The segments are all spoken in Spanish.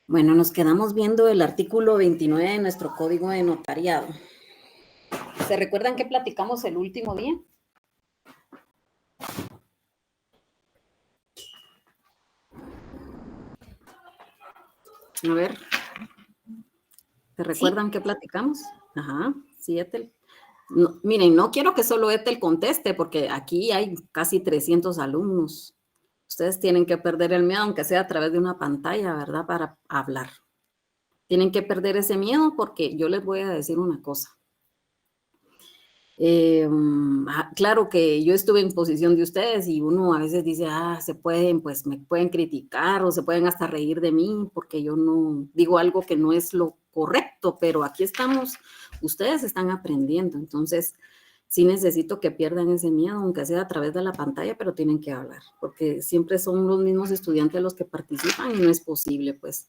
Bueno, nos quedamos viendo el artículo 29 de nuestro Código de Notariado. ¿Se recuerdan que platicamos el último día? A ver, ¿se recuerdan qué platicamos? Ajá, sí, Ethel. No, miren, no quiero que solo Ethel conteste, porque aquí hay casi 300 alumnos. Ustedes tienen que perder el miedo, aunque sea a través de una pantalla, ¿verdad? Para hablar. Tienen que perder ese miedo porque yo les voy a decir una cosa. Claro que yo estuve en posición de ustedes y uno a veces dice, se pueden, pues me pueden criticar o se pueden hasta reír de mí porque yo no digo algo que no es lo correcto, pero aquí estamos, ustedes están aprendiendo, entonces sí necesito que pierdan ese miedo, aunque sea a través de la pantalla, pero tienen que hablar, porque siempre son los mismos estudiantes los que participan y no es posible, pues,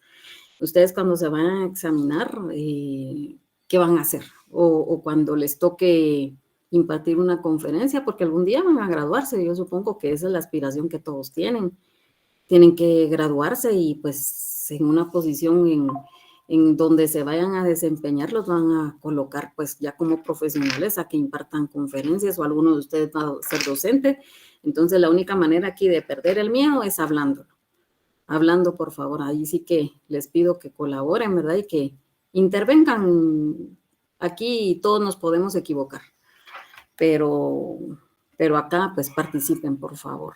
ustedes cuando se van a examinar, ¿qué van a hacer? O cuando les toque impartir una conferencia, porque algún día van a graduarse, yo supongo que esa es la aspiración que todos tienen. Tienen que graduarse y pues en una posición en donde se vayan a desempeñar, los van a colocar pues ya como profesionales a que impartan conferencias o alguno de ustedes va a ser docente. Entonces la única manera aquí de perder el miedo es hablando, por favor. Ahí sí que les pido que colaboren, ¿verdad? Y que intervengan. Aquí todos nos podemos equivocar, pero acá pues participen, por favor.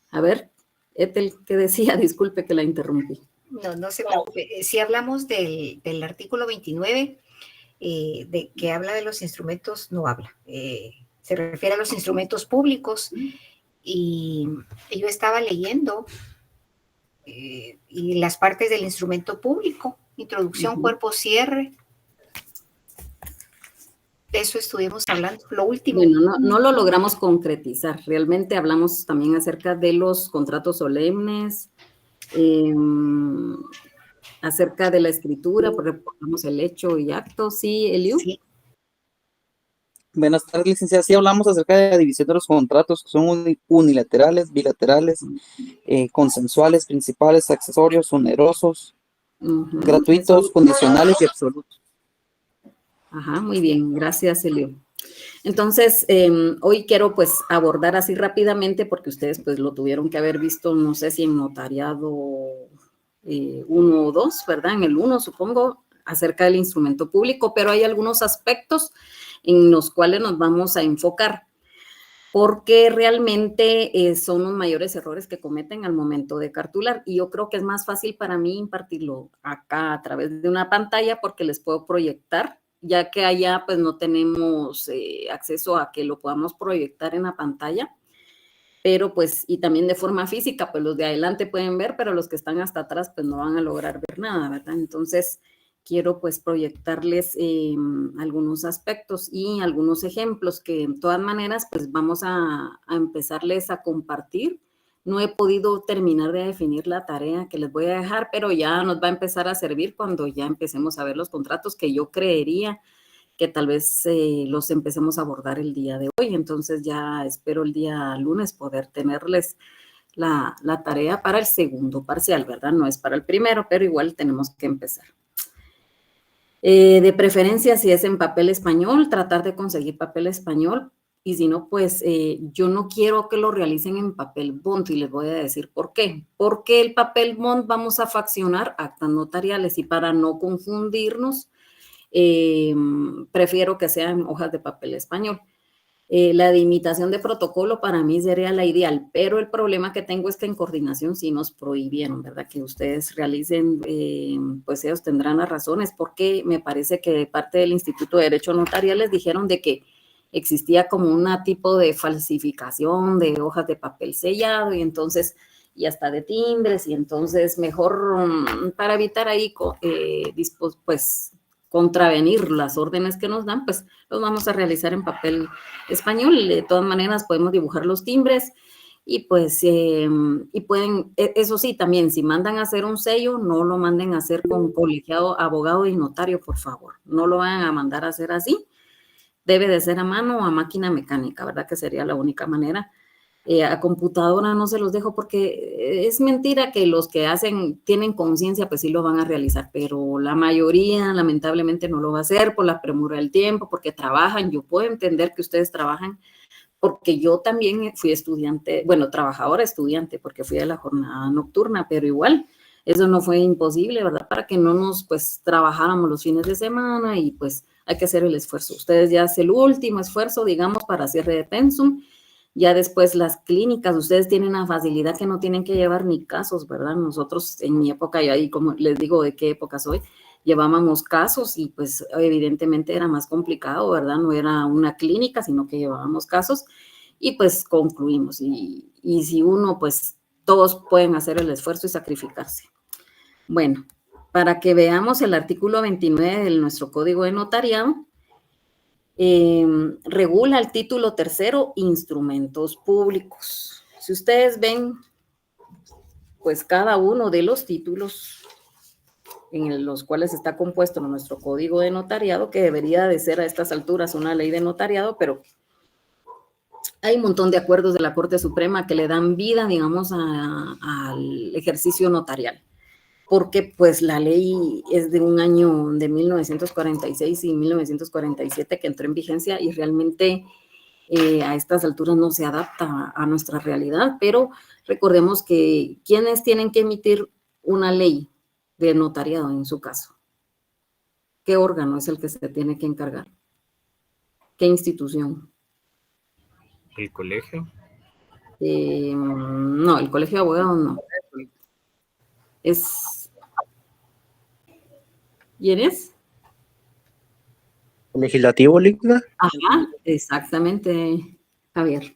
A ver, Ethel, ¿qué decía? Disculpe que la interrumpí. No se preocupe. Si hablamos del artículo 29, de que habla de los instrumentos, no habla. Se refiere a los instrumentos públicos y yo estaba leyendo y las partes del instrumento público, introducción, cuerpo, cierre. De eso estuvimos hablando, lo último. Bueno, no lo logramos concretizar. Realmente hablamos también acerca de los contratos solemnes, acerca de la escritura, porque recordamos el hecho y acto. ¿Sí, Eliu? Sí. Buenas tardes, licenciada. Sí, hablamos acerca de la división de los contratos, que son unilaterales, bilaterales, consensuales, principales, accesorios, onerosos, gratuitos, condicionales y absolutos. Ajá, muy bien. Gracias, Eliu. Entonces, hoy quiero pues abordar así rápidamente, porque ustedes pues lo tuvieron que haber visto, no sé si en notariado 1 o 2, ¿verdad? En el 1, supongo, acerca del instrumento público, pero hay algunos aspectos en los cuales nos vamos a enfocar, porque realmente son los mayores errores que cometen al momento de cartular, y yo creo que es más fácil para mí impartirlo acá a través de una pantalla, porque les puedo proyectar, ya que allá pues no tenemos acceso a que lo podamos proyectar en la pantalla, pero pues, y también de forma física, pues los de adelante pueden ver, pero los que están hasta atrás pues no van a lograr ver nada, ¿verdad? Entonces, quiero pues proyectarles algunos aspectos y algunos ejemplos que en todas maneras pues vamos a empezarles a compartir. No he podido terminar de definir la tarea que les voy a dejar, pero ya nos va a empezar a servir cuando ya empecemos a ver los contratos, que yo creería que tal vez los empecemos a abordar el día de hoy. Entonces ya espero el día lunes poder tenerles la tarea para el segundo parcial, ¿verdad? No es para el primero, pero igual tenemos que empezar. De preferencia, si es en papel español, tratar de conseguir papel español, y si no, pues yo no quiero que lo realicen en papel bond, y les voy a decir por qué. Porque el papel bond vamos a faccionar actas notariales, y para no confundirnos, prefiero que sean hojas de papel español. La de imitación de protocolo para mí sería la ideal, pero el problema que tengo es que en coordinación sí nos prohibieron, ¿verdad? Que ustedes realicen, pues ellos tendrán las razones, porque me parece que de parte del Instituto de Derecho Notarial les dijeron de que existía como una tipo de falsificación de hojas de papel sellado, y entonces, y hasta de timbres, y entonces mejor para evitar ahí, pues, contravenir las órdenes que nos dan, pues los vamos a realizar en papel español. De todas maneras podemos dibujar los timbres y pues, y pueden, eso sí, también si mandan a hacer un sello, no lo manden a hacer con colegiado, abogado y notario, por favor. No lo vayan a mandar a hacer así. Debe de ser a mano o a máquina mecánica, ¿verdad? Que sería la única manera. A computadora no se los dejo porque es mentira que los que tienen conciencia, pues sí lo van a realizar, pero la mayoría lamentablemente no lo va a hacer por la premura del tiempo, porque trabajan. Yo puedo entender que ustedes trabajan, porque yo también fui estudiante, bueno, trabajadora estudiante, porque fui a la jornada nocturna, pero igual, eso no fue imposible, ¿verdad? Para que no nos, pues, trabajáramos los fines de semana y, pues, hay que hacer el esfuerzo. Ustedes ya hacen el último esfuerzo, digamos, para cierre de pensum. Ya después las clínicas, ustedes tienen la facilidad que no tienen que llevar ni casos, ¿verdad? Nosotros en mi época, y ahí como les digo de qué época soy, llevábamos casos y pues evidentemente era más complicado, ¿verdad? No era una clínica, sino que llevábamos casos y pues concluimos. Y si uno, pues todos pueden hacer el esfuerzo y sacrificarse. Bueno, para que veamos el artículo 29 de nuestro Código de Notariado, regula el título tercero, instrumentos públicos. Si ustedes ven, pues cada uno de los títulos en los cuales está compuesto nuestro Código de Notariado, que debería de ser a estas alturas una ley de notariado, pero hay un montón de acuerdos de la Corte Suprema que le dan vida, digamos, al ejercicio notarial, porque pues la ley es de un año de 1946 y 1947 que entró en vigencia y realmente a estas alturas no se adapta a nuestra realidad, pero recordemos que ¿quiénes tienen que emitir una ley de notariado en su caso? ¿Qué órgano es el que se tiene que encargar? ¿Qué institución? ¿El colegio? No, el colegio de abogados no. ¿Quién es? ¿Legislativo, Ligda? Ajá, exactamente, Javier.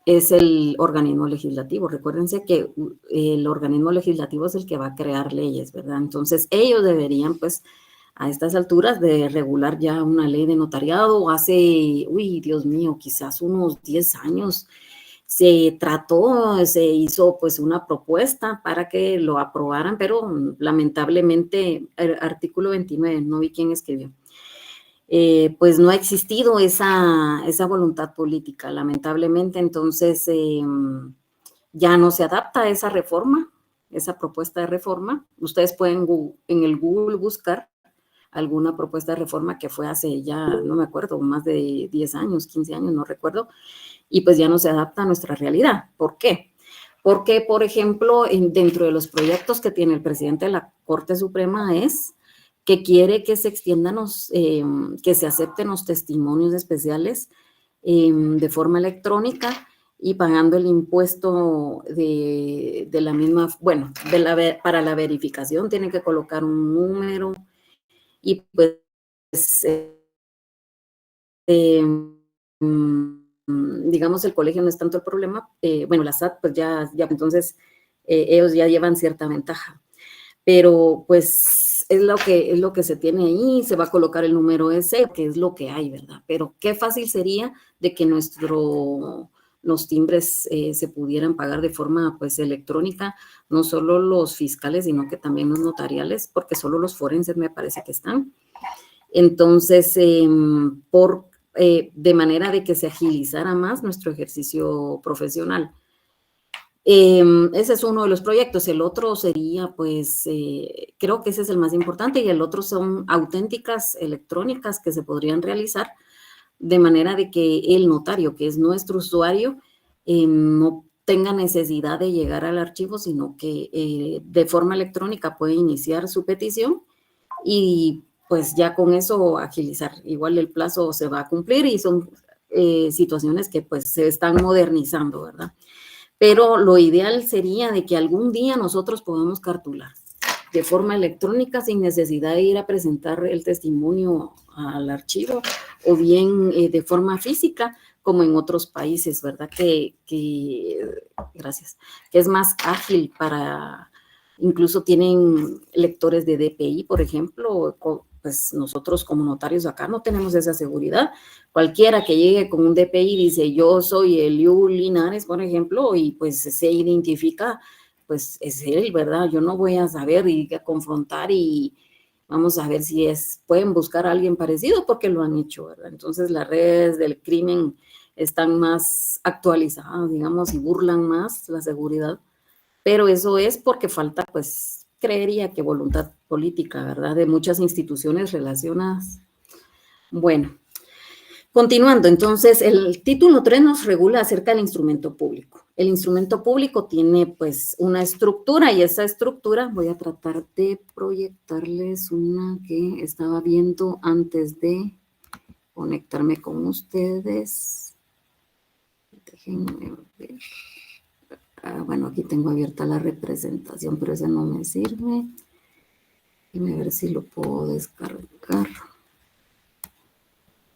Es el organismo legislativo. Recuérdense que el organismo legislativo es el que va a crear leyes, ¿verdad? Entonces, ellos deberían, pues, a estas alturas de regular ya una ley de notariado. Hace, Dios mío, quizás unos 10 años se hizo pues una propuesta para que lo aprobaran, pero lamentablemente el artículo 29, no vi quién escribió. Pues no ha existido esa voluntad política, lamentablemente. Entonces ya no se adapta a esa reforma, esa propuesta de reforma. Ustedes pueden en el Google buscar alguna propuesta de reforma que fue hace ya, no me acuerdo, más de 10 años, 15 años, no recuerdo, y pues ya no se adapta a nuestra realidad. ¿Por qué? Porque, por ejemplo, dentro de los proyectos que tiene el presidente de la Corte Suprema es que quiere que se extiendan que se acepten los testimonios especiales de forma electrónica y pagando el impuesto de la misma, bueno, para la verificación tienen que colocar un número y pues digamos el colegio no es tanto el problema, bueno, la SAT pues ya entonces ellos ya llevan cierta ventaja, pero pues es lo que se tiene ahí, se va a colocar el número ese, que es lo que hay, ¿verdad? Pero qué fácil sería de que los timbres se pudieran pagar de forma pues electrónica, no solo los fiscales, sino que también los notariales, porque solo los forenses me parece que están. Entonces, de manera de que se agilizara más nuestro ejercicio profesional. Ese es uno de los proyectos. El otro sería, pues, creo que ese es el más importante, y el otro son auténticas electrónicas que se podrían realizar de manera de que el notario, que es nuestro usuario, no tenga necesidad de llegar al archivo, sino que de forma electrónica puede iniciar su petición y pues ya con eso agilizar. Igual el plazo se va a cumplir y son situaciones que pues se están modernizando, ¿verdad? Pero lo ideal sería de que algún día nosotros podamos cartular de forma electrónica sin necesidad de ir a presentar el testimonio al archivo, o bien de forma física, como en otros países, ¿verdad? Gracias, que es más ágil incluso tienen lectores de DPI, por ejemplo. Pues nosotros como notarios acá no tenemos esa seguridad. Cualquiera que llegue con un DPI dice, yo soy Eliu Linares, por ejemplo, y pues se identifica, pues es él, ¿verdad? Yo no voy a saber y a confrontar y vamos a ver pueden buscar a alguien parecido porque lo han hecho, ¿verdad? Entonces las redes del crimen están más actualizadas, digamos, y burlan más la seguridad, pero eso es porque falta, pues, creería que voluntad política, ¿verdad?, de muchas instituciones relacionadas. Bueno, continuando, entonces, el título 3 nos regula acerca del instrumento público. El instrumento público tiene, pues, una estructura, y esa estructura, voy a tratar de proyectarles una que estaba viendo antes de conectarme con ustedes. Déjenme ver. Bueno, aquí tengo abierta la representación, pero ese no me sirve. Déjenme ver si lo puedo descargar.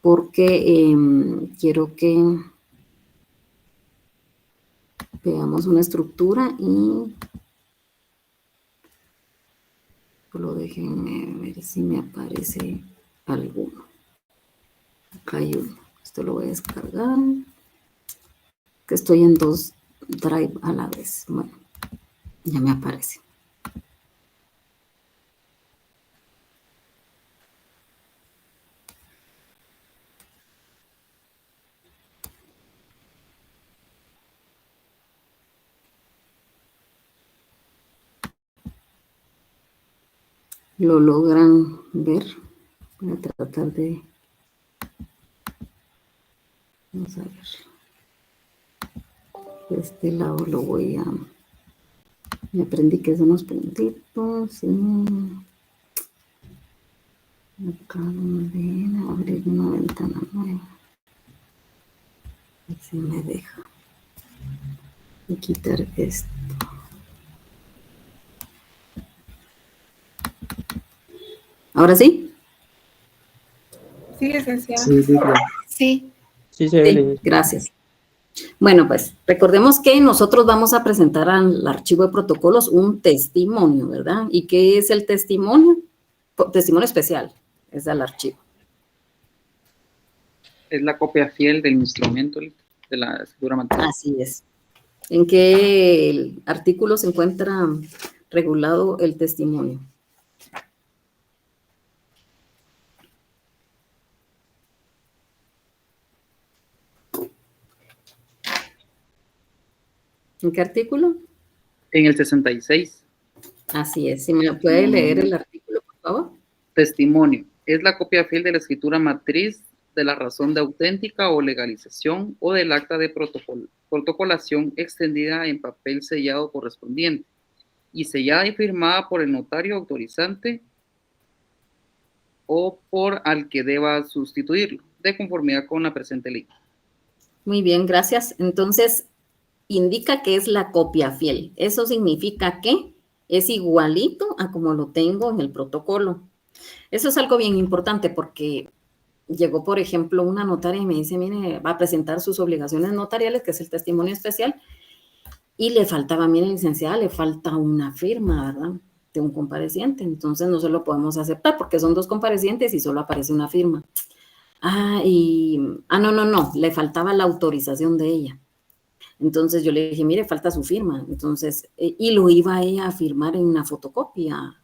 Porque quiero que veamos una estructura y solo déjenme ver si me aparece alguno. Acá hay uno. Esto lo voy a descargar. Que estoy en 2 Drive a la vez. Bueno, ya me aparece. ¿Lo logran ver? Voy a tratar de... Vamos a ver. De este lado lo voy a... Me aprendí que son los puntitos. Y... acá donde abrir una ventana nueva. A ver si me deja. Y quitar esto. ¿Ahora sí? Sí, licenciada. Sí, sí, Sí, sí, se ve. Sí, gracias. Bueno, pues recordemos que nosotros vamos a presentar al archivo de protocolos un testimonio, ¿verdad? ¿Y qué es el testimonio? Testimonio especial, es al archivo. Es la copia fiel del instrumento de la escritura matriz. Así es. ¿En qué artículo se encuentra regulado el testimonio? ¿En qué artículo? En el 66. Así es. Si me puede leer el artículo, por favor. Testimonio. Es la copia fiel de la escritura matriz de la razón de auténtica o legalización o del acta de protocolación extendida en papel sellado correspondiente y sellada y firmada por el notario autorizante o por al que deba sustituirlo, de conformidad con la presente ley. Muy bien, gracias. Entonces, indica que es la copia fiel. Eso significa que es igualito a como lo tengo en el protocolo. Eso es algo bien importante porque llegó, por ejemplo, una notaria y me dice, mire, va a presentar sus obligaciones notariales, que es el testimonio especial, y le faltaba, mire, licenciada, le falta una firma, ¿verdad?, de un compareciente. Entonces no se lo podemos aceptar porque son 2 comparecientes y solo aparece una firma. No, le faltaba la autorización de ella. Entonces yo le dije, mire, falta su firma. Entonces, y lo iba ella a firmar en una fotocopia.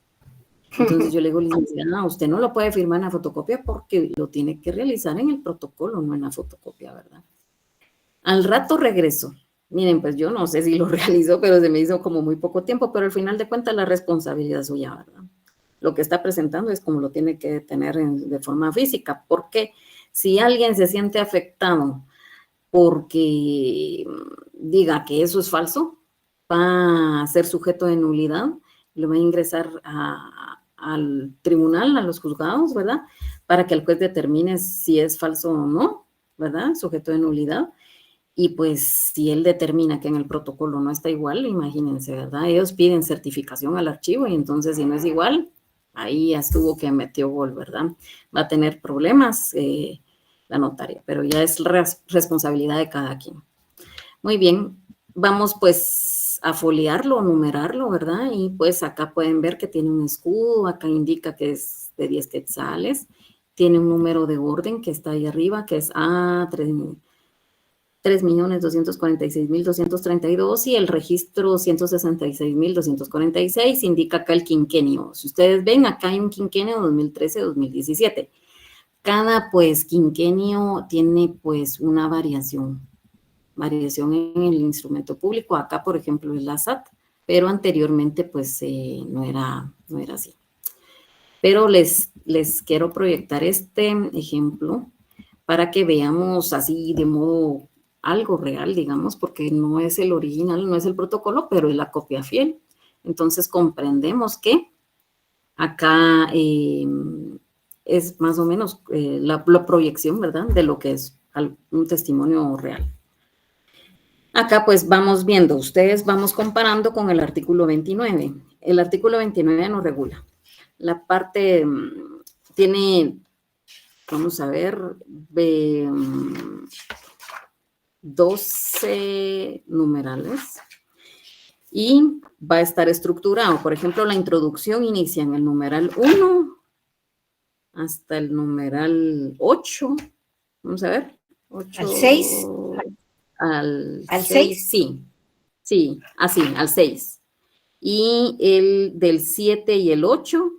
Entonces yo le digo, licenciada, usted no lo puede firmar en la fotocopia porque lo tiene que realizar en el protocolo, no en la fotocopia, ¿verdad? Al rato regresó. Miren, pues yo no sé si lo realizó, pero se me hizo como muy poco tiempo, pero al final de cuentas la responsabilidad es suya, ¿verdad? Lo que está presentando es como lo tiene que tener de forma física, porque si alguien se siente afectado porque diga que eso es falso, va a ser sujeto de nulidad, lo va a ingresar al tribunal, a los juzgados, ¿verdad?, para que el juez determine si es falso o no, ¿verdad?, sujeto de nulidad. Y pues si él determina que en el protocolo no está igual, imagínense, ¿verdad? Ellos piden certificación al archivo y entonces si no es igual, ahí ya estuvo que metió gol, ¿verdad? Va a tener problemas la notaria, pero ya es responsabilidad de cada quien. Muy bien, vamos pues a foliarlo, numerarlo, ¿verdad? Y pues acá pueden ver que tiene un escudo, acá indica que es de 10 quetzales, tiene un número de orden que está ahí arriba, que es A3... 3.246.232 y el registro 166.246 indica acá el quinquenio. Si ustedes ven, acá hay un quinquenio 2013-2017. Cada, pues, quinquenio tiene, pues, una variación en el instrumento público. Acá, por ejemplo, es la SAT, pero anteriormente, pues, no era así. Pero les quiero proyectar este ejemplo para que veamos así de modo algo real, digamos, porque no es el original, no es el protocolo, pero es la copia fiel. Entonces, comprendemos que acá es más o menos la proyección, ¿verdad?, de lo que es un testimonio real. Acá pues vamos viendo, ustedes vamos comparando con el artículo 29. El artículo 29 nos regula. La parte tiene, vamos a ver, 12 numerales y va a estar estructurado. Por ejemplo, la introducción inicia en el numeral 1 hasta el numeral 8. Vamos a ver. 8, ¿Al 6? Al 6, 6, sí. Sí, así, al 6. Y el del 7 y el 8.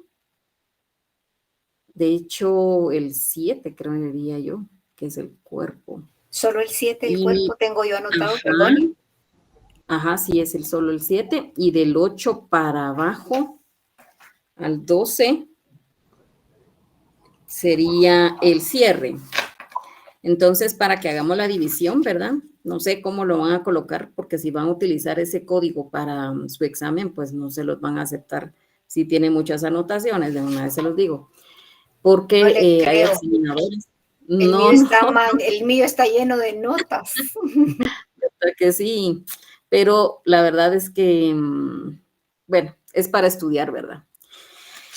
De hecho, el 7 creo que diría yo, que es el cuerpo. Solo el 7, el cuerpo, tengo yo anotado, ajá, perdón. Ajá, sí, es solo el 7. Y del 8 para abajo al 12 sería el cierre. Entonces, para que hagamos la división, ¿verdad? No sé cómo lo van a colocar, porque si van a utilizar ese código para su examen, pues no se los van a aceptar si tiene muchas anotaciones, de una vez se los digo. Porque No le hay creo. examinadores. El mío está lleno de notas. Que sí, pero la verdad es que, bueno, es para estudiar, ¿verdad?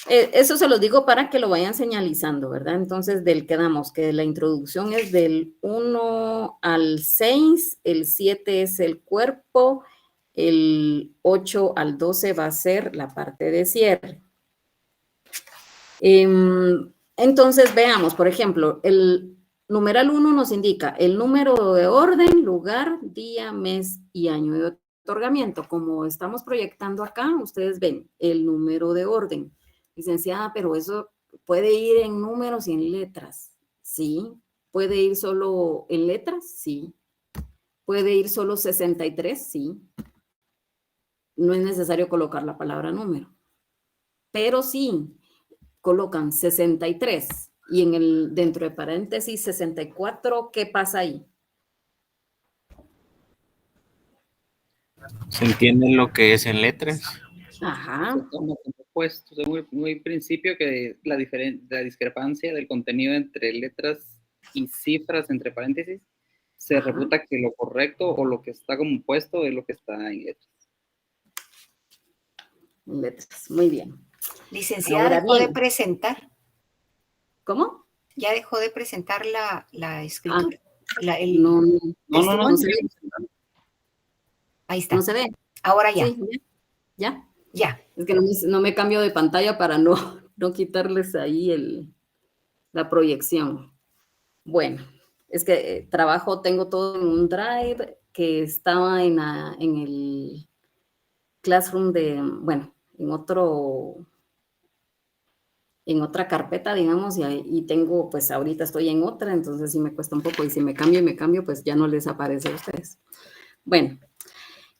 Eso se los digo para que lo vayan señalizando, ¿verdad? Entonces, del que damos, que la introducción es del 1 al 6, el 7 es el cuerpo, el 8 al 12 va a ser la parte de cierre. Entonces, veamos, por ejemplo, el numeral 1 nos indica el número de orden, lugar, día, mes y año de otorgamiento. Como estamos proyectando acá, ustedes ven el número de orden. Licenciada, pero eso puede ir en números y en letras. Sí. ¿Puede ir solo en letras? Sí. ¿Puede ir solo 63? Sí. No es necesario colocar la palabra número. Pero sí, colocan 63 y en el dentro de paréntesis 64, ¿qué pasa ahí? ¿Se entiende lo que es en letras? Ajá. Como puesto desde muy principio que la discrepancia del contenido entre letras y cifras entre paréntesis se reputa que lo correcto o lo que está como puesto es lo que está en letras. En letras, muy bien. Licenciada, Ahora dejó de bien. presentar. ¿Cómo? Ya dejó de presentar la escritura. No se ve. Ahí está. No se ve. Ahora ya. Sí, ya. Ya. Es que no me cambio de pantalla para no quitarles ahí la proyección. Bueno, es que tengo todo en un drive que estaba en el Classroom en otra carpeta, digamos, y tengo, pues ahorita estoy en otra, entonces sí me cuesta un poco, y si me cambio, pues ya no les aparece a ustedes. Bueno,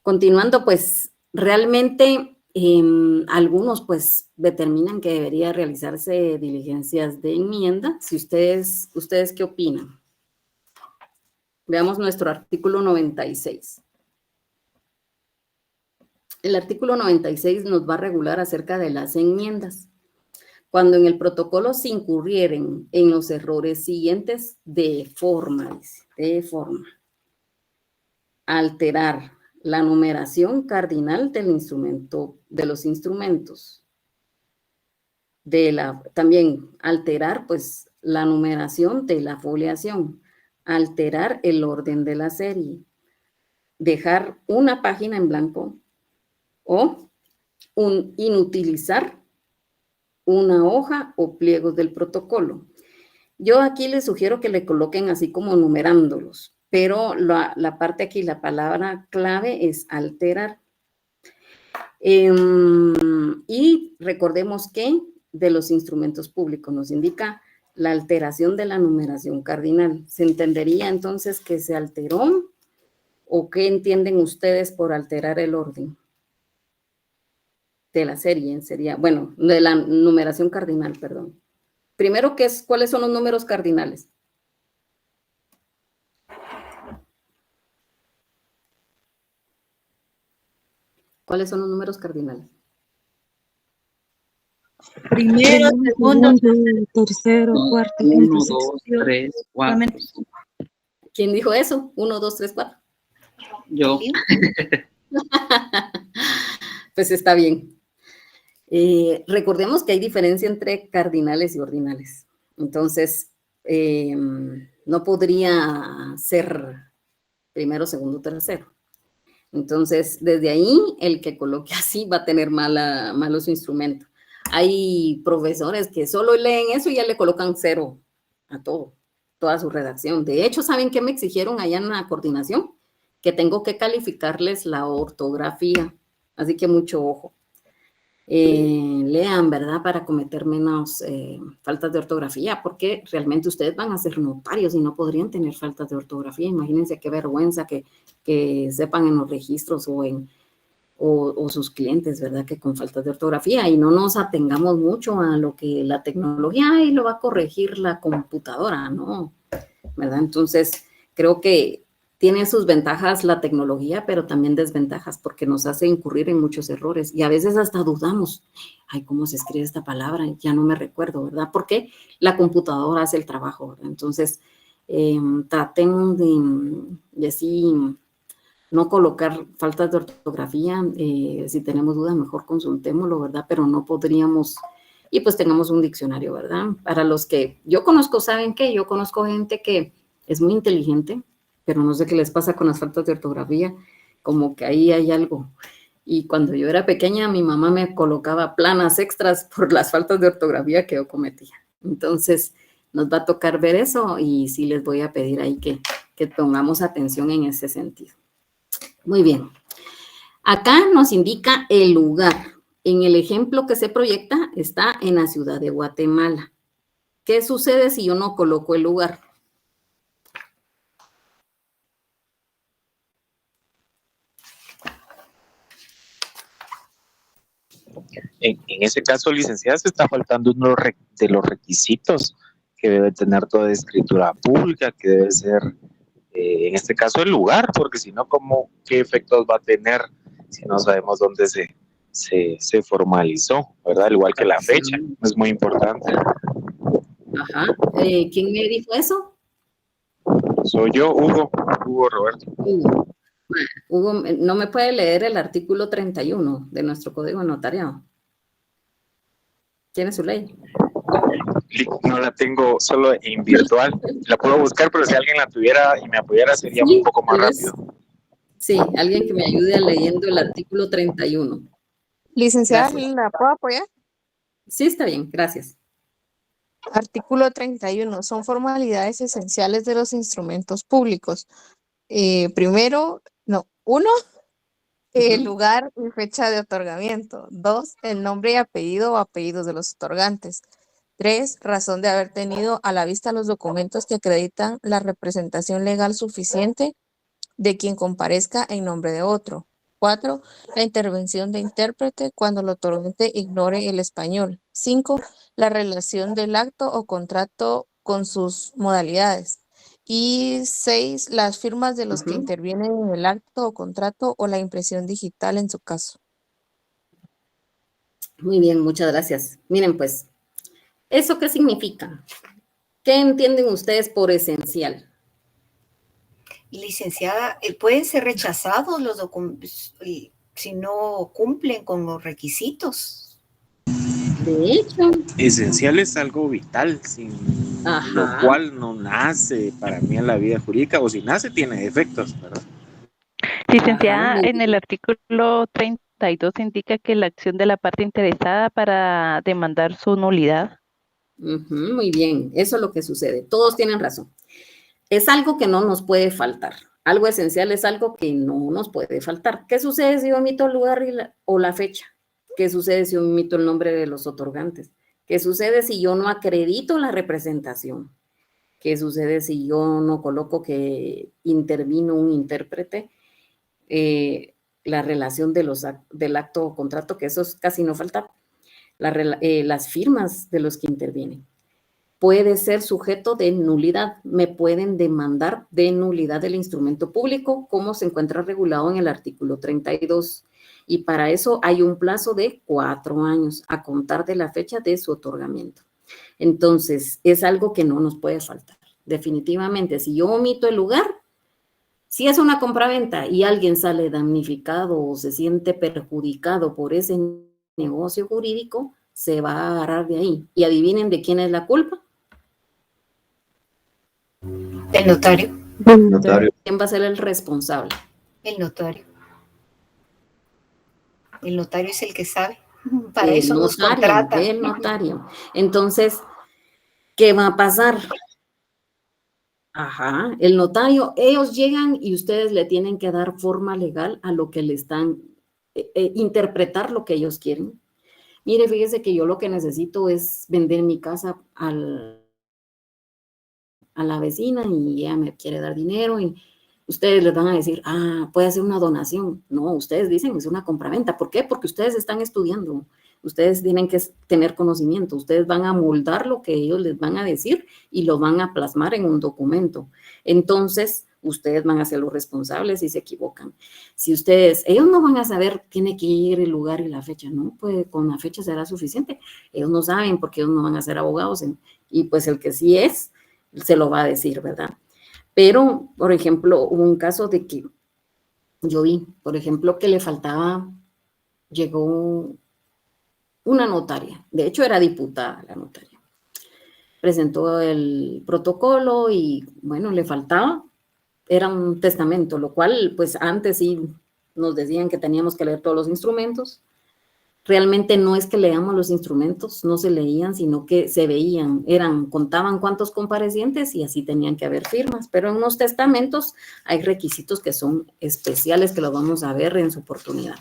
continuando, pues realmente algunos pues determinan que debería realizarse diligencias de enmienda. Si ustedes ¿qué opinan? Veamos nuestro artículo 96. El artículo 96 nos va a regular acerca de las enmiendas. Cuando en el protocolo se incurrieren en los errores siguientes de forma, alterar la numeración cardinal del instrumento, de los instrumentos, también alterar pues la numeración de la foliación, alterar el orden de la serie, dejar una página en blanco o inutilizar una hoja o pliegos del protocolo. Yo aquí les sugiero que le coloquen así como numerándolos, pero la parte aquí, la palabra clave es alterar. Y recordemos que de los instrumentos públicos nos indica la alteración de la numeración cardinal. ¿Se entendería entonces que se alteró? ¿O qué entienden ustedes por alterar el orden de la serie? Sería, bueno, de la numeración cardinal, perdón. Primero, ¿cuáles son los números cardinales? ¿Cuáles son los números cardinales? Primero, segundo, tercero, cuarto, 1, quinto, 2, sexto. 3, 4. ¿Quién dijo eso? 1, 2, 3, 4. Yo. Pues está bien. Recordemos que hay diferencia entre cardinales y ordinales. Entonces, no podría ser primero, segundo, tercero. Entonces, desde ahí, el que coloque así va a tener malo su instrumento. Hay profesores que solo leen eso y ya le colocan 0 a todo, toda su redacción. De hecho, ¿saben qué me exigieron allá en la coordinación? Que tengo que calificarles la ortografía. Así que mucho ojo. Lean, ¿verdad? Para cometer menos faltas de ortografía, porque realmente ustedes van a ser notarios y no podrían tener faltas de ortografía. Imagínense qué vergüenza que sepan en los registros o sus clientes, ¿verdad? Que con faltas de ortografía, y no nos atengamos mucho a lo que la tecnología y lo va a corregir la computadora, ¿no? ¿Verdad? Entonces, creo que tiene sus ventajas la tecnología, pero también desventajas, porque nos hace incurrir en muchos errores y a veces hasta dudamos. Ay, ¿cómo se escribe esta palabra? Ya no me recuerdo, ¿verdad? Porque la computadora hace el trabajo, ¿verdad? Entonces, tratemos de así no colocar faltas de ortografía. Si tenemos dudas, mejor consultémoslo, ¿verdad? Pero no podríamos, y pues tengamos un diccionario, ¿verdad? Para los que yo conozco, ¿saben qué? Yo conozco gente que es muy inteligente, pero no sé qué les pasa con las faltas de ortografía, como que ahí hay algo. Y cuando yo era pequeña, mi mamá me colocaba planas extras por las faltas de ortografía que yo cometía. Entonces, nos va a tocar ver eso y sí les voy a pedir ahí que pongamos atención en ese sentido. Muy bien. Acá nos indica el lugar. En el ejemplo que se proyecta está en la ciudad de Guatemala. ¿Qué sucede si yo no coloco el lugar? En ese caso, licenciada, se está faltando uno de los requisitos que debe tener toda escritura pública, que debe ser, en este caso, el lugar, porque si no, ¿qué efectos va a tener si no sabemos dónde se formalizó, ¿verdad? Al igual que la fecha, es muy importante. Ajá. ¿Quién me dijo eso? Soy yo, Hugo Roberto. Hugo, ¿no me puede leer el artículo 31 de nuestro Código de Notariado? ¿Tiene su ley? No la tengo solo en virtual. La puedo buscar, pero si alguien la tuviera y me apoyara sería un poco más rápido. Sí, alguien que me ayude leyendo el artículo 31. Licenciada, Gracias. ¿la puedo apoyar? Sí, está bien, gracias. Artículo 31. Son formalidades esenciales de los instrumentos públicos. Uno, el lugar y fecha de otorgamiento. 2, el nombre y apellido o apellidos de los otorgantes. 3, razón de haber tenido a la vista los documentos que acreditan la representación legal suficiente de quien comparezca en nombre de otro. 4, la intervención de intérprete cuando el otorgante ignore el español. 5, la relación del acto o contrato con sus modalidades. Y 6, las firmas de los que intervienen en el acto o contrato o la impresión digital en su caso. Muy bien, muchas gracias. Miren, pues, ¿eso qué significa? ¿Qué entienden ustedes por esencial? Licenciada, pueden ser rechazados los documentos si no cumplen con los requisitos. De hecho. Esencial es algo vital, sin lo cual no nace para mí en la vida jurídica, o si nace tiene defectos, ¿verdad? Licenciada, en el artículo 32 indica que la acción de la parte interesada para demandar su nulidad. Muy bien, eso es lo que sucede. Todos tienen razón. Es algo que no nos puede faltar. Algo esencial es algo que no nos puede faltar. ¿Qué sucede si omito el lugar o la fecha? ¿Qué sucede si omito el nombre de los otorgantes? ¿Qué sucede si yo no acredito la representación? ¿Qué sucede si yo no coloco que intervino un intérprete? La relación del acto o contrato, que eso es casi no falta, las firmas de los que intervienen. Puede ser sujeto de nulidad, me pueden demandar de nulidad del instrumento público, como se encuentra regulado en el artículo 32. Y para eso hay un plazo de 4 años a contar de la fecha de su otorgamiento. Entonces, es algo que no nos puede faltar. Definitivamente, si yo omito el lugar, si es una compraventa y alguien sale damnificado o se siente perjudicado por ese negocio jurídico, se va a agarrar de ahí. Y adivinen de quién es la culpa. Del notario. Notario. ¿Quién va a ser el responsable? El notario. El notario es el que sabe. Para eso nos contrata. El notario. Entonces, ¿qué va a pasar? Ajá, el notario, ellos llegan y ustedes le tienen que dar forma legal a lo que le están, interpretar lo que ellos quieren. Mire, fíjese que yo lo que necesito es vender mi casa a la vecina y ella me quiere dar dinero y ustedes les van a decir, puede ser una donación. No, ustedes dicen es una compraventa. ¿Por qué? Porque ustedes están estudiando. Ustedes tienen que tener conocimiento. Ustedes van a moldar lo que ellos les van a decir y lo van a plasmar en un documento. Entonces, ustedes van a ser los responsables si se equivocan. Si ellos no van a saber, tiene que ir el lugar y la fecha, ¿no? Pues con la fecha será suficiente. Ellos no saben porque ellos no van a ser abogados. Y pues el que sí es, se lo va a decir, ¿verdad? Pero, por ejemplo, hubo un caso de que yo vi, por ejemplo, que le faltaba, llegó una notaria, de hecho era diputada la notaria, presentó el protocolo y bueno, le faltaba, era un testamento, lo cual pues antes sí nos decían que teníamos que leer todos los instrumentos. Realmente no es que leamos los instrumentos, no se leían, sino que se veían, contaban cuántos comparecientes y así tenían que haber firmas, pero en los testamentos hay requisitos que son especiales que los vamos a ver en su oportunidad.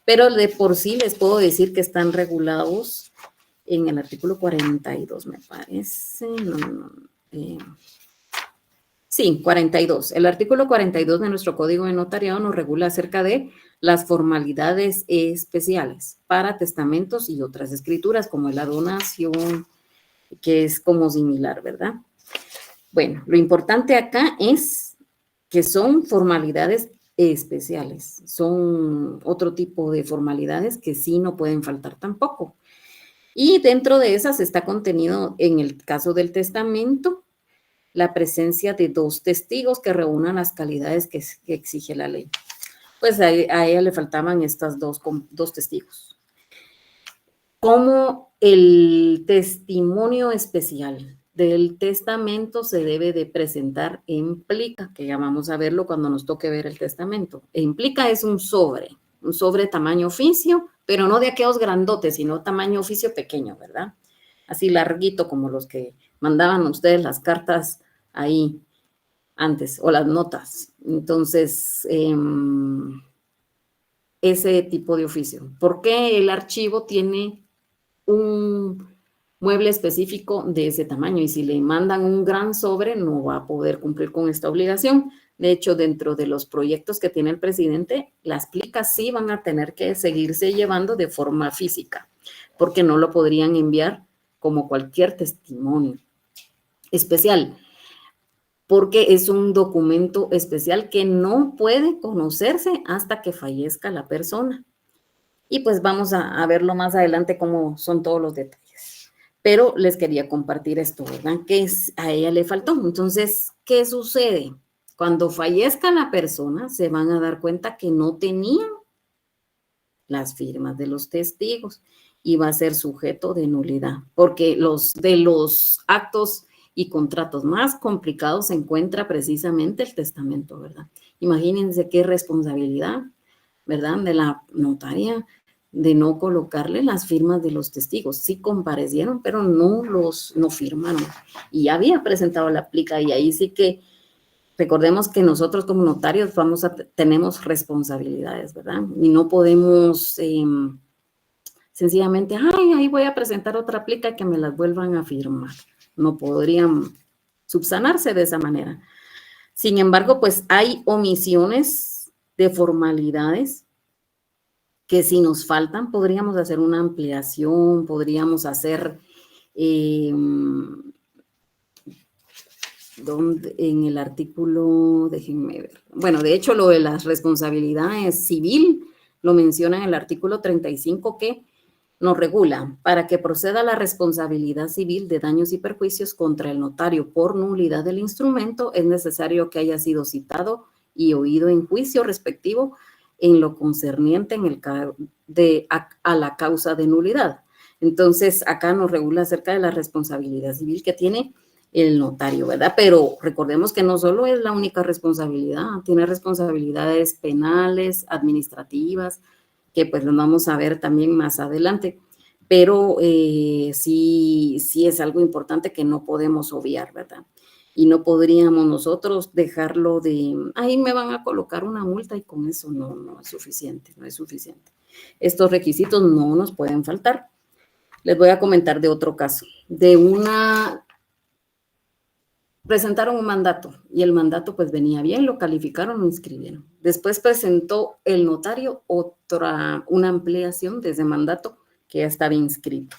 Pero de por sí les puedo decir que están regulados en el artículo 42, me parece. Sí, 42. El artículo 42 de nuestro Código de Notariado nos regula acerca de las formalidades especiales para testamentos y otras escrituras, como la donación, que es como similar, ¿verdad? Bueno, lo importante acá es que son formalidades especiales, son otro tipo de formalidades que sí no pueden faltar tampoco. Y dentro de esas está contenido, en el caso del testamento, la presencia de 2 testigos que reúnan las calidades que exige la ley. Pues a ella le faltaban estas dos testigos. Como el testimonio especial del testamento se debe de presentar en plica, que ya vamos a verlo cuando nos toque ver el testamento. En plica es un sobre tamaño oficio, pero no de aquellos grandotes, sino tamaño oficio pequeño, ¿verdad? Así larguito como los que mandaban ustedes las cartas ahí antes, o las notas. Entonces, ese tipo de oficio. ¿Por qué el archivo tiene un mueble específico de ese tamaño? Y si le mandan un gran sobre, no va a poder cumplir con esta obligación. De hecho, dentro de los proyectos que tiene el presidente, las plicas sí van a tener que seguirse llevando de forma física, porque no lo podrían enviar como cualquier testimonio especial, porque es un documento especial que no puede conocerse hasta que fallezca la persona. Y pues vamos a verlo más adelante cómo son todos los detalles. Pero les quería compartir esto, ¿verdad? Que a ella le faltó. Entonces, ¿qué sucede? Cuando fallezca la persona, se van a dar cuenta que no tenían las firmas de los testigos y va a ser sujeto de nulidad, porque de los actos y contratos más complicados se encuentra precisamente el testamento, ¿verdad? Imagínense qué responsabilidad, ¿verdad? De la notaria de no colocarle las firmas de los testigos. Sí comparecieron, pero no firmaron. Y había presentado la plica y ahí sí que recordemos que nosotros como notarios tenemos responsabilidades, ¿verdad? Y no podemos sencillamente, ay, ahí voy a presentar otra plica que me las vuelvan a firmar. No podrían subsanarse de esa manera. Sin embargo, pues hay omisiones de formalidades que si nos faltan, podríamos hacer una ampliación, podríamos hacer en el artículo, déjenme ver, bueno, de hecho lo de las responsabilidades civil lo menciona en el artículo 35 que nos regula para que proceda la responsabilidad civil de daños y perjuicios contra el notario por nulidad del instrumento, es necesario que haya sido citado y oído en juicio respectivo en lo concerniente a la causa de nulidad. Entonces, acá nos regula acerca de la responsabilidad civil que tiene el notario, ¿verdad? Pero recordemos que no solo es la única responsabilidad, tiene responsabilidades penales, administrativas, que pues lo vamos a ver también más adelante, pero sí es algo importante que no podemos obviar, ¿verdad? Y no podríamos nosotros dejarlo de, ahí me van a colocar una multa y con eso no es suficiente, no es suficiente. Estos requisitos no nos pueden faltar. Les voy a comentar de otro caso, presentaron un mandato y el mandato pues venía bien, lo calificaron, lo inscribieron. Después presentó el notario una ampliación de ese mandato que ya estaba inscrito.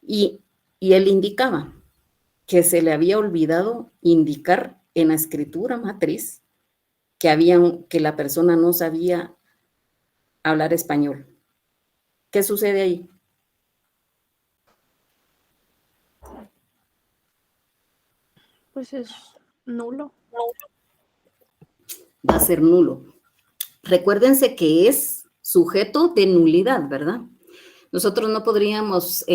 Y él indicaba que se le había olvidado indicar en la escritura matriz que la persona no sabía hablar español. ¿Qué sucede ahí? Pues es nulo. Va a ser nulo. Recuérdense que es sujeto de nulidad, ¿verdad? Nosotros no podríamos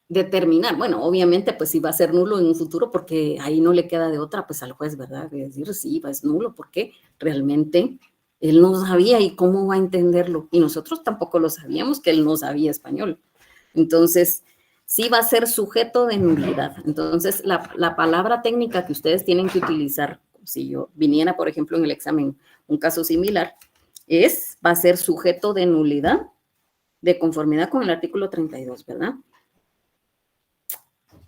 determinar, bueno, obviamente pues sí va a ser nulo en un futuro porque ahí no le queda de otra pues al juez, ¿verdad? De decir sí, es nulo porque realmente él no sabía y cómo va a entenderlo. Y nosotros tampoco lo sabíamos que él no sabía español. Entonces, sí va a ser sujeto de nulidad. Entonces, la palabra técnica que ustedes tienen que utilizar, si yo viniera, por ejemplo, en el examen, un caso similar, va a ser sujeto de nulidad de conformidad con el artículo 32, ¿verdad?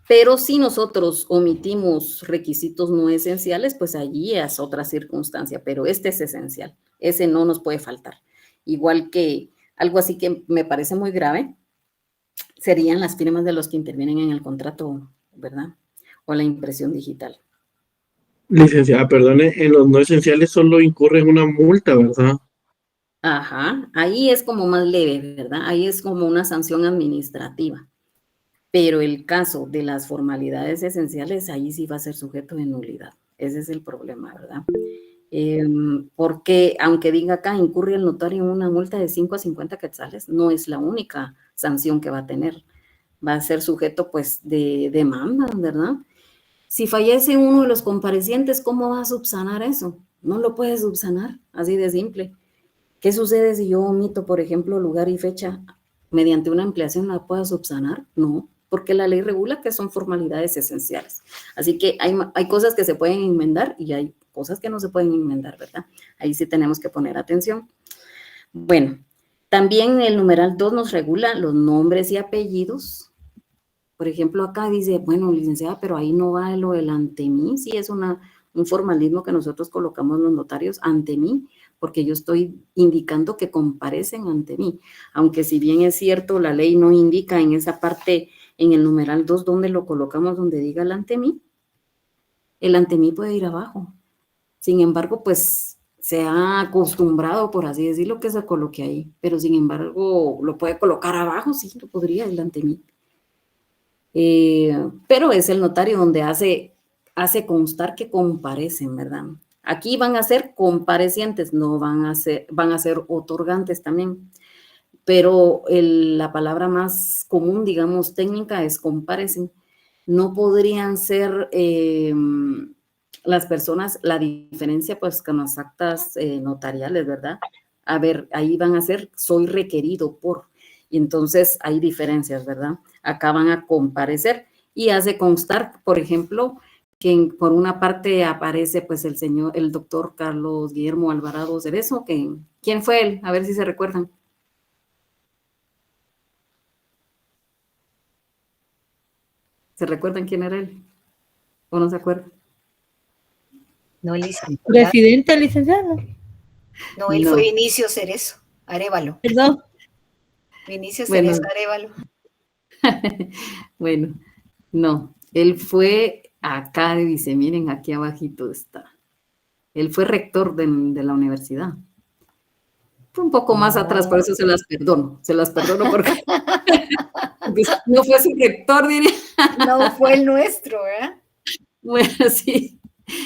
Pero si nosotros omitimos requisitos no esenciales, pues allí es otra circunstancia, pero este es esencial, ese no nos puede faltar. Igual que algo así que me parece muy grave, serían las firmas de los que intervienen en el contrato, ¿verdad? O la impresión digital. Licenciada, perdone, en los no esenciales solo incurre en una multa, ¿verdad? Ajá, ahí es como más leve, ¿verdad? Ahí es como una sanción administrativa. Pero el caso de las formalidades esenciales, ahí sí va a ser sujeto de nulidad. Ese es el problema, ¿verdad? Porque aunque diga acá, incurre el notario en una multa de 5 a 50 quetzales, no es la única sanción que va a tener. Va a ser sujeto, pues, de demanda, ¿verdad? Si fallece uno de los comparecientes, ¿cómo va a subsanar eso? No lo puede subsanar, así de simple. ¿Qué sucede si yo omito, por ejemplo, lugar y fecha mediante una ampliación? ¿La puedo subsanar? No, porque la ley regula que son formalidades esenciales. Así que hay cosas que se pueden enmendar y hay cosas que no se pueden enmendar, ¿verdad? Ahí sí tenemos que poner atención. Bueno, también el numeral 2 nos regula los nombres y apellidos. Por ejemplo, acá dice, bueno, licenciada, pero ahí no va lo del ante mí, sí es un formalismo que nosotros colocamos los notarios ante mí, porque yo estoy indicando que comparecen ante mí. Aunque si bien es cierto, la ley no indica en esa parte, en el numeral 2, donde lo colocamos, donde diga el ante mí puede ir abajo. Sin embargo, pues se ha acostumbrado, por así decirlo, que se coloque ahí, pero sin embargo, lo puede colocar abajo, sí, lo podría, el ante mí. Pero es el notario donde hace constar que comparecen, ¿verdad? Aquí van a ser comparecientes, no van a ser otorgantes también, pero la palabra más común, digamos, técnica es comparecen. No podrían ser las personas, la diferencia pues con las actas notariales, ¿verdad? A ver, ahí van a ser soy requerido por, y entonces hay diferencias, ¿verdad? Acá van a comparecer y hace constar, por ejemplo, que por una parte aparece pues el doctor Carlos Guillermo Alvarado Cerezo, ¿quién fue él? A ver si se recuerdan. ¿Se recuerdan quién era él? ¿O no se acuerdan? No, licenciado. Presidente, licenciado. No, él fue Vinicio Cerezo, Arévalo. Perdón. Vinicio Bueno. Cerezo Arévalo. Bueno, no. Él fue acá, dice, miren, aquí abajito está. Él fue rector de la universidad. Fue un poco más atrás, por eso se las perdono porque no fue su rector, diría. No fue el nuestro, ¿verdad? Bueno, sí.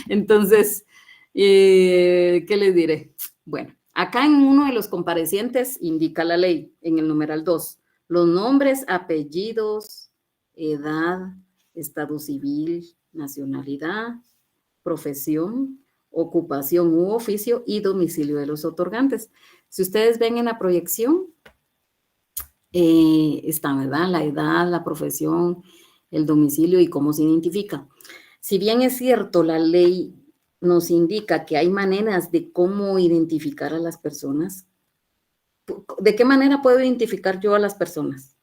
Entonces, ¿qué les diré? Bueno, acá en uno de los comparecientes indica la ley, en el numeral 2, los nombres, apellidos, edad, estado civil, nacionalidad, profesión, ocupación u oficio y domicilio de los otorgantes. Si ustedes ven en la proyección, está, ¿verdad? La edad, la profesión, el domicilio y cómo se identifica. Si bien es cierto, la ley nos indica que hay maneras de cómo identificar a las personas. ¿De qué manera puedo identificar yo a las personas?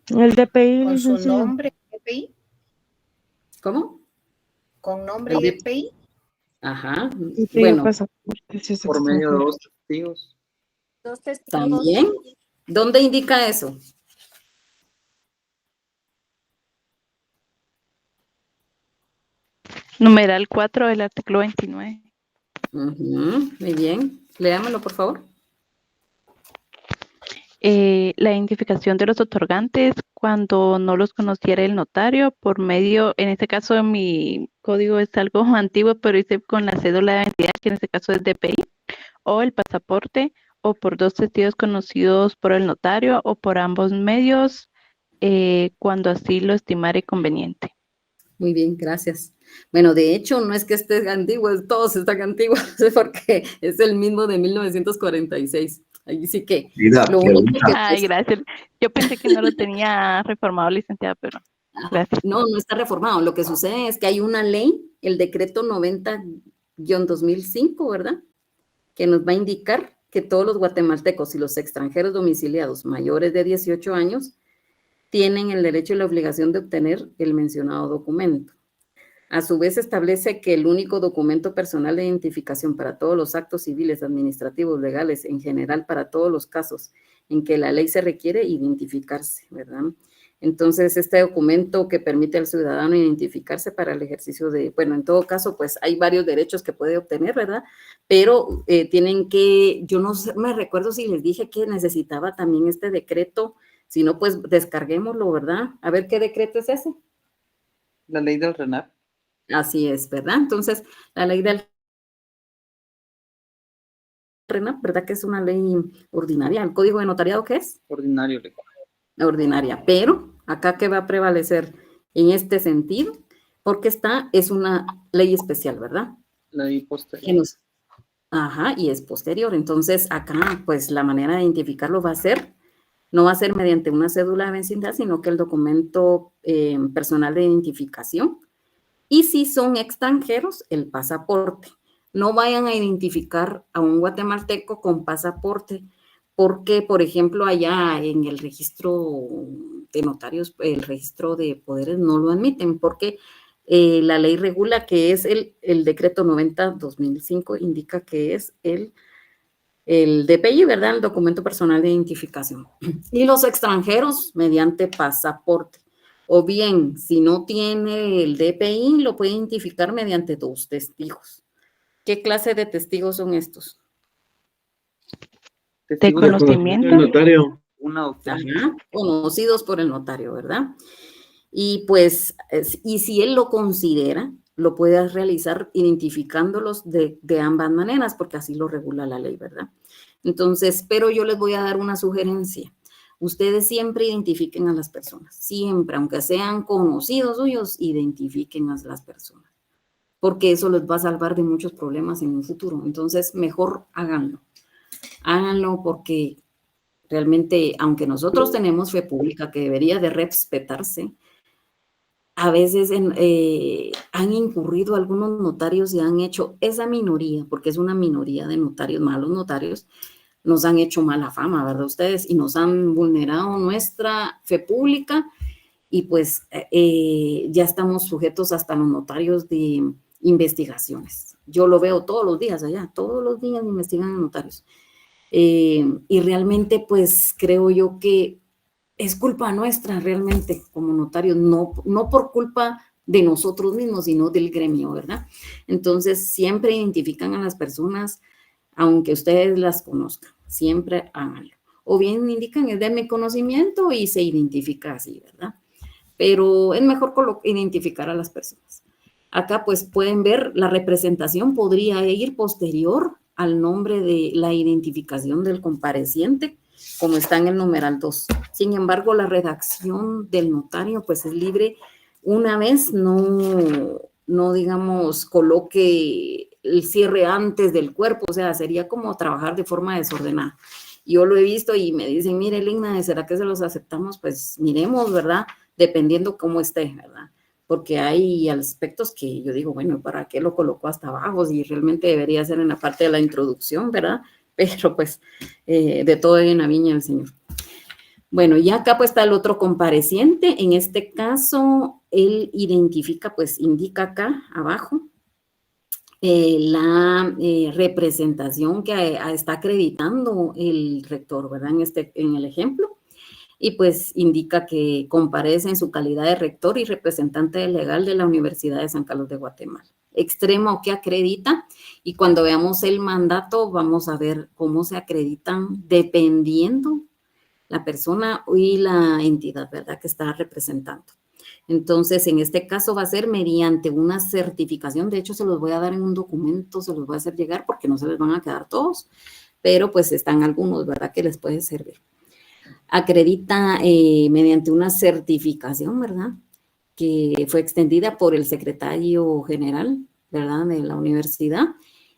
El DPI. Con su nombre y DPI. ¿Cómo? Con nombre y DPI. Ajá. Sí, bueno, por medio de 2 testigos. 2 testigos. También. ¿Dónde indica eso? Numeral 4 del artículo 29. Muy bien. Léamelo, por favor. La identificación de los otorgantes cuando no los conociera el notario por medio, en este caso mi código es algo antiguo, pero hice con la cédula de identidad, que en este caso es DPI, o el pasaporte, o por 2 testigos conocidos por el notario, o por ambos medios, cuando así lo estimare conveniente. Muy bien, gracias. Bueno, de hecho, no es que esté antiguo, todos están antiguos, porque es el mismo de 1946. Ahí sí que lo único que... Ay, gracias. Yo pensé que no lo tenía reformado, licenciada, pero gracias. No está reformado. Lo que sucede es que hay una ley, el decreto 90-2005, ¿verdad? Que nos va a indicar que todos los guatemaltecos y los extranjeros domiciliados mayores de 18 años tienen el derecho y la obligación de obtener el mencionado documento. A su vez, establece que el único documento personal de identificación para todos los actos civiles, administrativos, legales, en general para todos los casos en que la ley se requiere identificarse, ¿verdad? Entonces, este documento que permite al ciudadano identificarse para el ejercicio de, bueno, en todo caso, pues hay varios derechos que puede obtener, ¿verdad? Pero tienen que, yo no sé, me recuerdo si les dije que necesitaba también este decreto, si no, pues descarguémoslo, ¿verdad? A ver, ¿qué decreto es ese? La ley del RENAP. Así es, ¿verdad? Entonces, la ley del RENAP, ¿verdad? Que es una ley ordinaria. ¿El código de notariado qué es? Ordinario. Ordinaria. Pero, acá ¿qué va a prevalecer en este sentido? Porque es una ley especial, ¿verdad? La ley posterior. Ajá, y es posterior. Entonces, acá, pues, la manera de identificarlo va a ser, no va a ser mediante una cédula de vecindad, sino que el documento personal de identificación. Y si son extranjeros, el pasaporte. No vayan a identificar a un guatemalteco con pasaporte, porque, por ejemplo, allá en el registro de notarios, el registro de poderes no lo admiten, porque la ley regula que es el decreto 90-2005, indica que es el DPI, ¿verdad? El documento personal de identificación. Y los extranjeros mediante pasaporte. O bien, si no tiene el DPI, lo puede identificar mediante 2 testigos. ¿Qué clase de testigos son estos? ¿De conocimiento? El notario. Ajá, conocidos por el notario, ¿verdad? Y pues, y si él lo considera, lo puede realizar identificándolos de ambas maneras, porque así lo regula la ley, ¿verdad? Entonces, pero yo les voy a dar una sugerencia. Ustedes siempre identifiquen a las personas, siempre, aunque sean conocidos suyos, identifiquen a las personas, porque eso les va a salvar de muchos problemas en un futuro. Entonces, mejor háganlo porque realmente, aunque nosotros tenemos fe pública que debería de respetarse, a veces han incurrido algunos notarios y han hecho esa minoría, porque es una minoría de notarios, malos notarios, nos han hecho mala fama, ¿verdad? Ustedes, y nos han vulnerado nuestra fe pública, y pues ya estamos sujetos hasta los notarios de investigaciones. Yo lo veo todos los días allá, todos los días investigan a notarios. Y realmente pues creo yo que es culpa nuestra realmente como notarios, no por culpa de nosotros mismos, sino del gremio, ¿verdad? Entonces siempre identifican a las personas, aunque ustedes las conozcan, siempre háganlo. O bien indican, denme conocimiento y se identifica así, ¿verdad? Pero es mejor identificar a las personas. Acá pues pueden ver, la representación podría ir posterior al nombre de la identificación del compareciente, como está en el numeral 2. Sin embargo, la redacción del notario pues es libre una vez no digamos, coloque el cierre antes del cuerpo, o sea, sería como trabajar de forma desordenada. Yo lo he visto y me dicen, mire, Ligna, ¿será que se los aceptamos? Pues miremos, ¿verdad? Dependiendo cómo esté, ¿verdad? Porque hay aspectos que yo digo, bueno, ¿para qué lo colocó hasta abajo? Si realmente debería ser en la parte de la introducción, ¿verdad? Pero pues de todo hay una viña el Señor. Bueno, y acá pues está el otro compareciente. En este caso, él identifica, pues indica acá abajo la representación que está acreditando el rector, ¿verdad? En el ejemplo. Y pues indica que comparece en su calidad de rector y representante legal de la Universidad de San Carlos de Guatemala. Extremo que acredita, y cuando veamos el mandato vamos a ver cómo se acreditan dependiendo la persona y la entidad, ¿verdad?, que está representando. Entonces, en este caso va a ser mediante una certificación. De hecho, se los voy a dar en un documento, se los voy a hacer llegar porque no se les van a quedar todos, pero pues están algunos, ¿verdad?, que les puede servir. Acredita mediante una certificación, ¿verdad?, que fue extendida por el secretario general, ¿verdad?, de la universidad,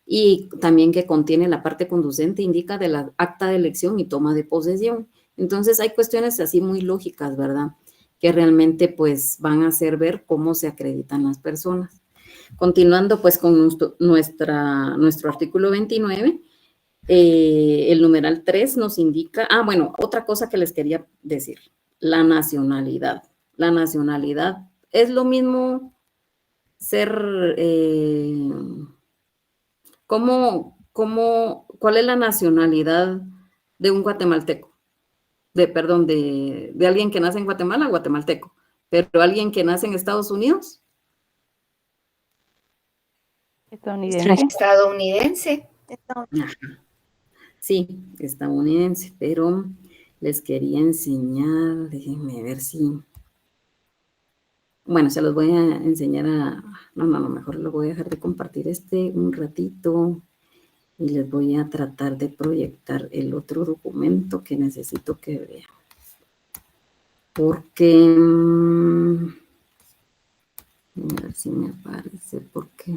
y también que contiene la parte conducente, indica de la acta de elección y toma de posesión. Entonces, hay cuestiones así muy lógicas, ¿verdad?, que realmente pues van a hacer ver cómo se acreditan las personas. Continuando pues con nuestro artículo 29, el numeral 3 nos indica, bueno, otra cosa que les quería decir, la nacionalidad. La nacionalidad es lo mismo ser, ¿cuál es la nacionalidad de un guatemalteco? De alguien que nace en Guatemala, guatemalteco, pero alguien que nace en Estados Unidos. Estadounidense. Sí, estadounidense, pero les quería enseñar, déjenme ver si, bueno, se los voy a enseñar no, mejor lo voy a dejar de compartir un ratito y les voy a tratar de proyectar el otro documento que necesito que vean. Porque, a ver si me aparece, porque,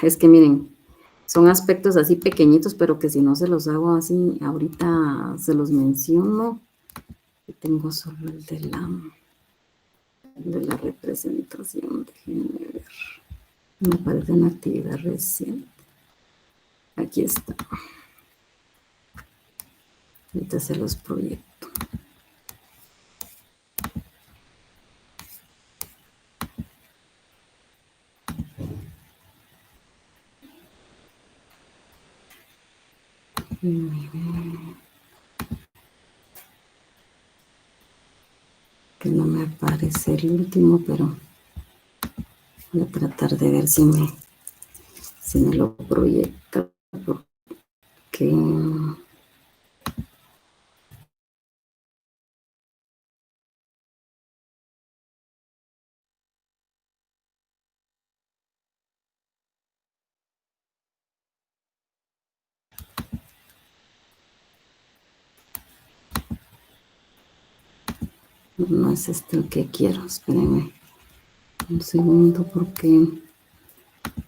es que miren, son aspectos así pequeñitos, pero que si no se los hago así, ahorita se los menciono. Tengo solo el de la representación, déjenme ver. Me aparece en actividad reciente. Aquí está. Ahorita se los proyecto. Que no me aparece el último, pero voy a tratar de ver si me lo proyecta, porque no es este el que quiero. Espérenme un segundo, porque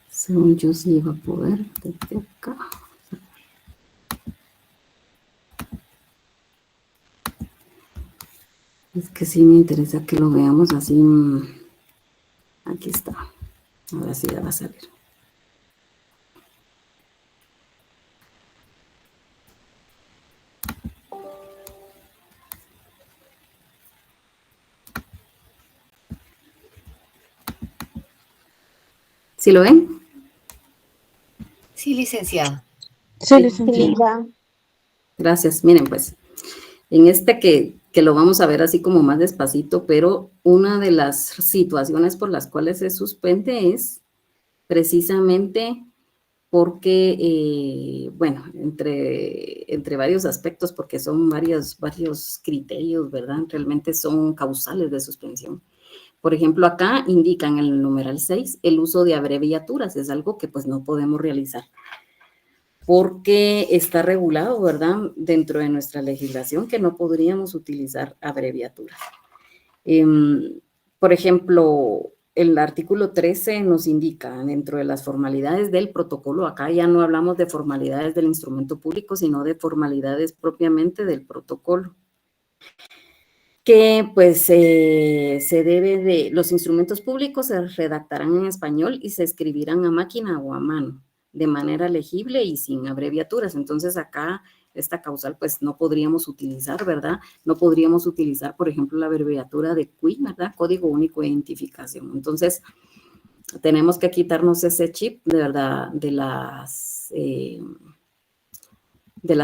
según yo sí iba a poder desde acá. Es que sí me interesa que lo veamos así. Aquí está. Ahora sí ya va a salir. ¿Sí lo ven? Sí, licenciada. Sí, licenciada. Gracias. Miren, pues, en este que lo vamos a ver así como más despacito, pero una de las situaciones por las cuales se suspende es precisamente porque, bueno, entre varios aspectos, porque son varios criterios, ¿verdad? Realmente son causales de suspensión. Por ejemplo, acá indican en el numeral 6 el uso de abreviaturas, es algo que pues no podemos realizar porque está regulado, ¿verdad? Dentro de nuestra legislación que no podríamos utilizar abreviaturas. Por ejemplo, el artículo 13 nos indica dentro de las formalidades del protocolo, acá ya no hablamos de formalidades del instrumento público, sino de formalidades propiamente del protocolo, que pues se debe de, los instrumentos públicos se redactarán en español y se escribirán a máquina o a mano, de manera legible y sin abreviaturas. Entonces acá esta causal pues no podríamos utilizar, ¿verdad? No podríamos utilizar, por ejemplo, la abreviatura de CUI, ¿verdad? Código Único de Identificación. Entonces tenemos que quitarnos ese chip, de verdad, de las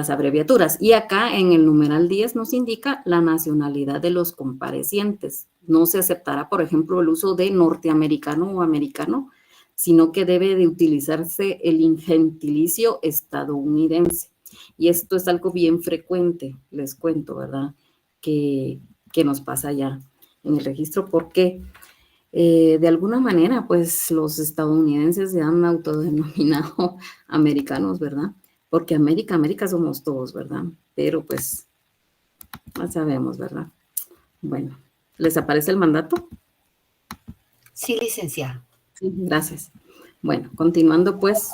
abreviaturas. Y acá en el numeral 10 nos indica la nacionalidad de los comparecientes. No se aceptará, por ejemplo, el uso de norteamericano o americano, sino que debe de utilizarse el gentilicio estadounidense. Y esto es algo bien frecuente, les cuento, ¿verdad? Que nos pasa ya en el registro, porque de alguna manera, pues los estadounidenses se han autodenominado americanos, ¿verdad? Porque América somos todos, ¿verdad? Pero pues, no sabemos, ¿verdad? Bueno, ¿les aparece el mandato? Sí, licenciada. Sí, gracias. Bueno, continuando pues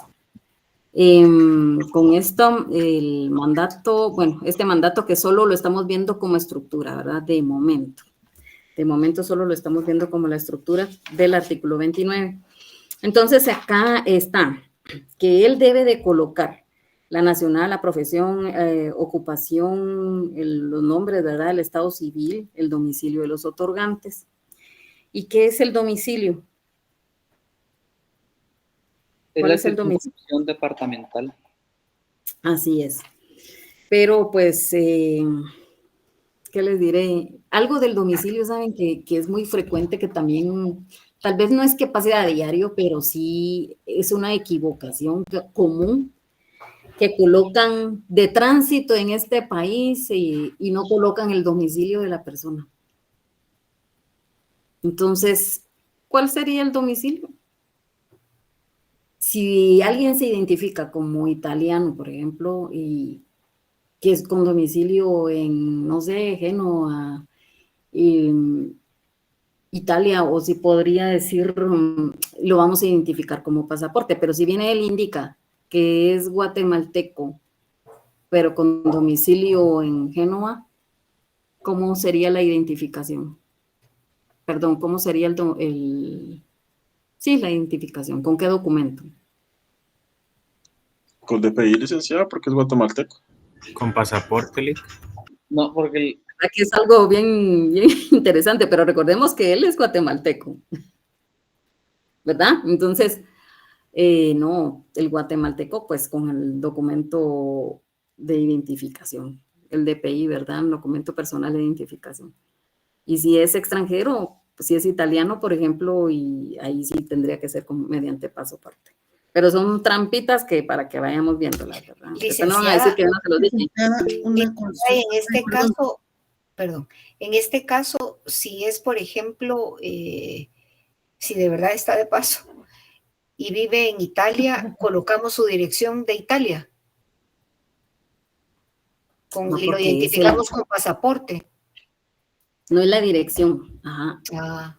con esto, el mandato, bueno, este mandato que solo lo estamos viendo como estructura, ¿verdad? De momento. De momento solo lo estamos viendo como la estructura del artículo 29. Entonces acá está que él debe de colocar la nacional, la profesión, ocupación, los nombres, ¿verdad? El estado civil, el domicilio de los otorgantes. ¿Y qué es el domicilio? ¿Cuál es el domicilio? Departamental. Así es. Pero pues, ¿qué les diré? Algo del domicilio, saben que es muy frecuente, que también, tal vez no es que pase a diario, pero sí es una equivocación común, que colocan de tránsito en este país y no colocan el domicilio de la persona. Entonces, ¿cuál sería el domicilio? Si alguien se identifica como italiano, por ejemplo, y que es con domicilio en, no sé, Génova, Italia, o si podría decir, lo vamos a identificar como pasaporte, pero si viene él indica que es guatemalteco, pero con domicilio en Génova, ¿cómo sería la identificación? Perdón, ¿cómo sería sí, la identificación? ¿Con qué documento? Con DPI, licenciada, porque es guatemalteco. Con pasaporte, Lic. No, porque Aquí es algo bien, bien interesante, pero recordemos que él es guatemalteco, ¿verdad? Entonces, no, el guatemalteco, pues con el documento de identificación, el DPI, ¿verdad? El documento personal de identificación. Y si es extranjero, pues si es italiano, por ejemplo, y ahí sí tendría que ser mediante pasaporte. Pero son trampitas que para que vayamos viéndolas, ¿verdad? Licenciada, no van a decir que no se los dije. Una consulta. En este caso, perdón, en este caso, si es, por ejemplo, si de verdad está de paso y vive en Italia, colocamos su dirección de Italia No, y lo porque identificamos con pasaporte. No es la dirección, ajá. Ah,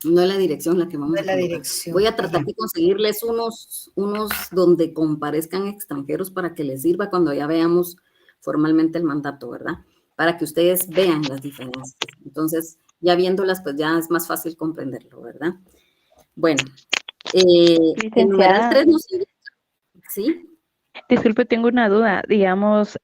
No es la dirección la que vamos no a es la colocar. dirección. Voy a tratar de conseguirles unos donde comparezcan extranjeros para que les sirva cuando ya veamos formalmente el mandato, ¿verdad? Para que ustedes vean las diferencias. Entonces, ya viéndolas, pues ya es más fácil comprenderlo, ¿verdad? Bueno, el numeral 3 nos indica, ¿sí? Disculpe, tengo una duda. Digamos,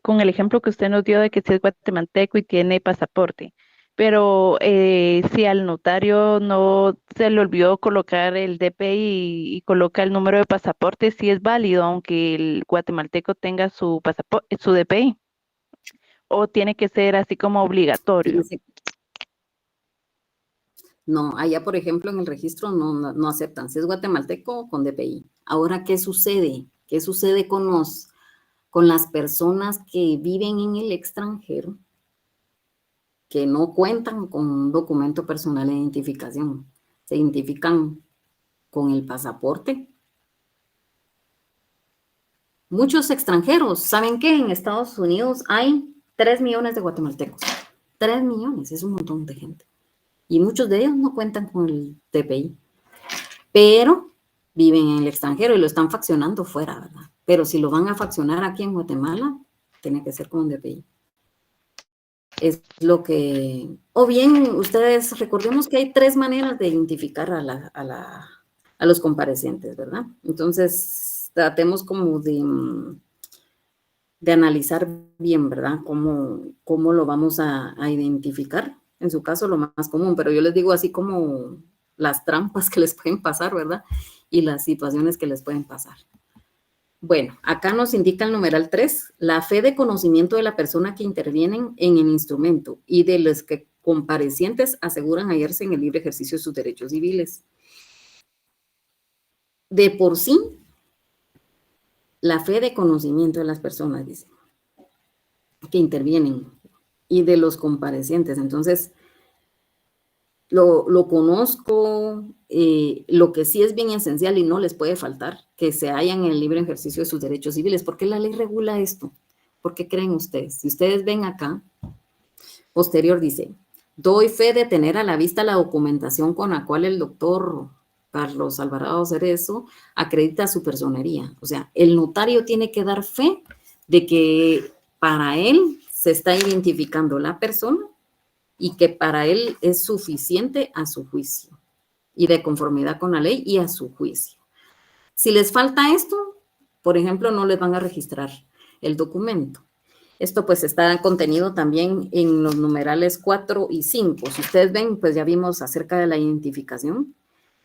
con el ejemplo que usted nos dio de que si es guatemalteco y tiene pasaporte, Pero si al notario no se le olvidó colocar el DPI y coloca el número de pasaporte, sí es válido, aunque el guatemalteco tenga su pasaporte, su DPI. O tiene que ser así como obligatorio. No, allá, por ejemplo, en el registro no aceptan. Si es guatemalteco, con DPI. Ahora, ¿qué sucede? ¿Qué sucede con las personas que viven en el extranjero, que no cuentan con un documento personal de identificación? Se identifican con el pasaporte. Muchos extranjeros, ¿saben qué? En Estados Unidos hay 3 millones de guatemaltecos. 3 millones, es un montón de gente. Y muchos de ellos no cuentan con el DPI, pero viven en el extranjero y lo están faccionando fuera, ¿verdad? Pero si lo van a faccionar aquí en Guatemala, tiene que ser con un DPI. Es lo que... O bien, ustedes, recordemos que hay 3 maneras de identificar a los comparecientes, ¿verdad? Entonces, tratemos como de analizar bien, ¿verdad? Cómo lo vamos a identificar. En su caso, lo más común, pero yo les digo así como las trampas que les pueden pasar, ¿verdad? Y las situaciones que les pueden pasar. Bueno, acá nos indica el numeral 3, la fe de conocimiento de la persona que intervienen en el instrumento y de los que comparecientes aseguran hallarse en el libre ejercicio de sus derechos civiles. De por sí, la fe de conocimiento de las personas, dice, que intervienen y de los comparecientes. Entonces, lo conozco, lo que sí es bien esencial y no les puede faltar, que se hallan en el libre ejercicio de sus derechos civiles. ¿Por qué la ley regula esto? ¿Por qué creen ustedes? Si ustedes ven acá, posterior dice, doy fe de tener a la vista la documentación con la cual el doctor Carlos Alvarado Cerezo acredita su personería. O sea, el notario tiene que dar fe de que para él se está identificando la persona y que para él es suficiente a su juicio y de conformidad con la ley y a su juicio. Si les falta esto, por ejemplo, no les van a registrar el documento. Esto pues está contenido también en los numerales 4 y 5. Si ustedes ven, pues ya vimos acerca de la identificación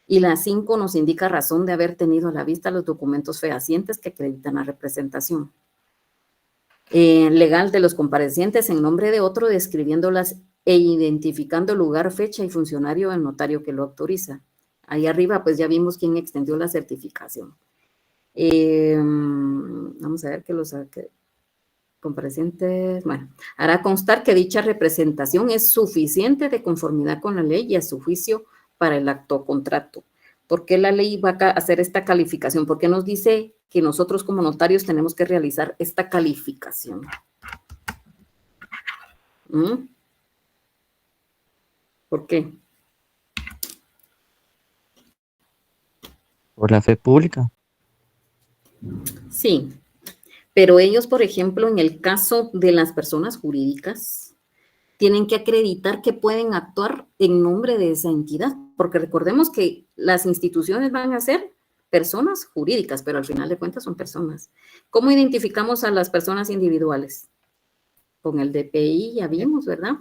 y la 5 nos indica razón de haber tenido a la vista los documentos fehacientes que acreditan la representación legal de los comparecientes en nombre de otro, describiéndolas e identificando lugar, fecha y funcionario del notario que lo autoriza. Ahí arriba, pues ya vimos quién extendió la certificación. Vamos a ver que los comparecientes, bueno, hará constar que dicha representación es suficiente de conformidad con la ley y a su juicio para el acto o contrato. ¿Por qué la ley va a hacer esta calificación? ¿Por qué nos dice que nosotros como notarios tenemos que realizar esta calificación? ¿Por qué? Por la fe pública. Sí, pero ellos, por ejemplo, en el caso de las personas jurídicas, tienen que acreditar que pueden actuar en nombre de esa entidad, porque recordemos que las instituciones van a ser personas jurídicas, pero al final de cuentas son personas. ¿Cómo identificamos a las personas individuales? Con el DPI, ya vimos, ¿verdad?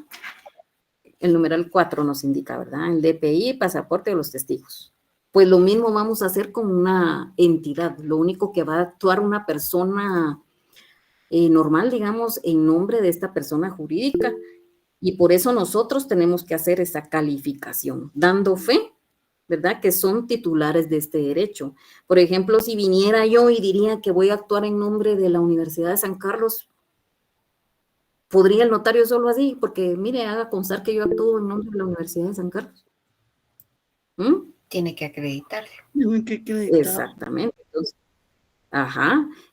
El numeral 4 nos indica, ¿verdad? El DPI, pasaporte de los testigos. Pues lo mismo vamos a hacer con una entidad. Lo único que va a actuar una persona normal, digamos, en nombre de esta persona jurídica. Y por eso nosotros tenemos que hacer esa calificación, dando fe, ¿verdad? Que son titulares de este derecho. Por ejemplo, si viniera yo y diría que voy a actuar en nombre de la Universidad de San Carlos, ¿podría el notario solo así? Porque, mire, haga constar que yo actúo en nombre de la Universidad de San Carlos. Tiene que acreditarlo. Exactamente.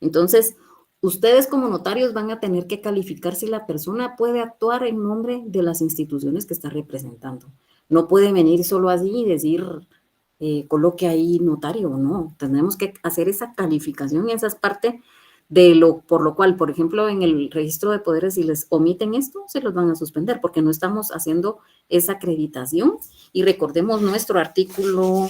Entonces, ustedes como notarios van a tener que calificar si la persona puede actuar en nombre de las instituciones que está representando. No puede venir solo así y decir, coloque ahí notario, no. Tenemos que hacer esa calificación y esa es parte de por lo cual, por ejemplo, en el registro de poderes, si les omiten esto, se los van a suspender porque no estamos haciendo esa acreditación. Y recordemos nuestro artículo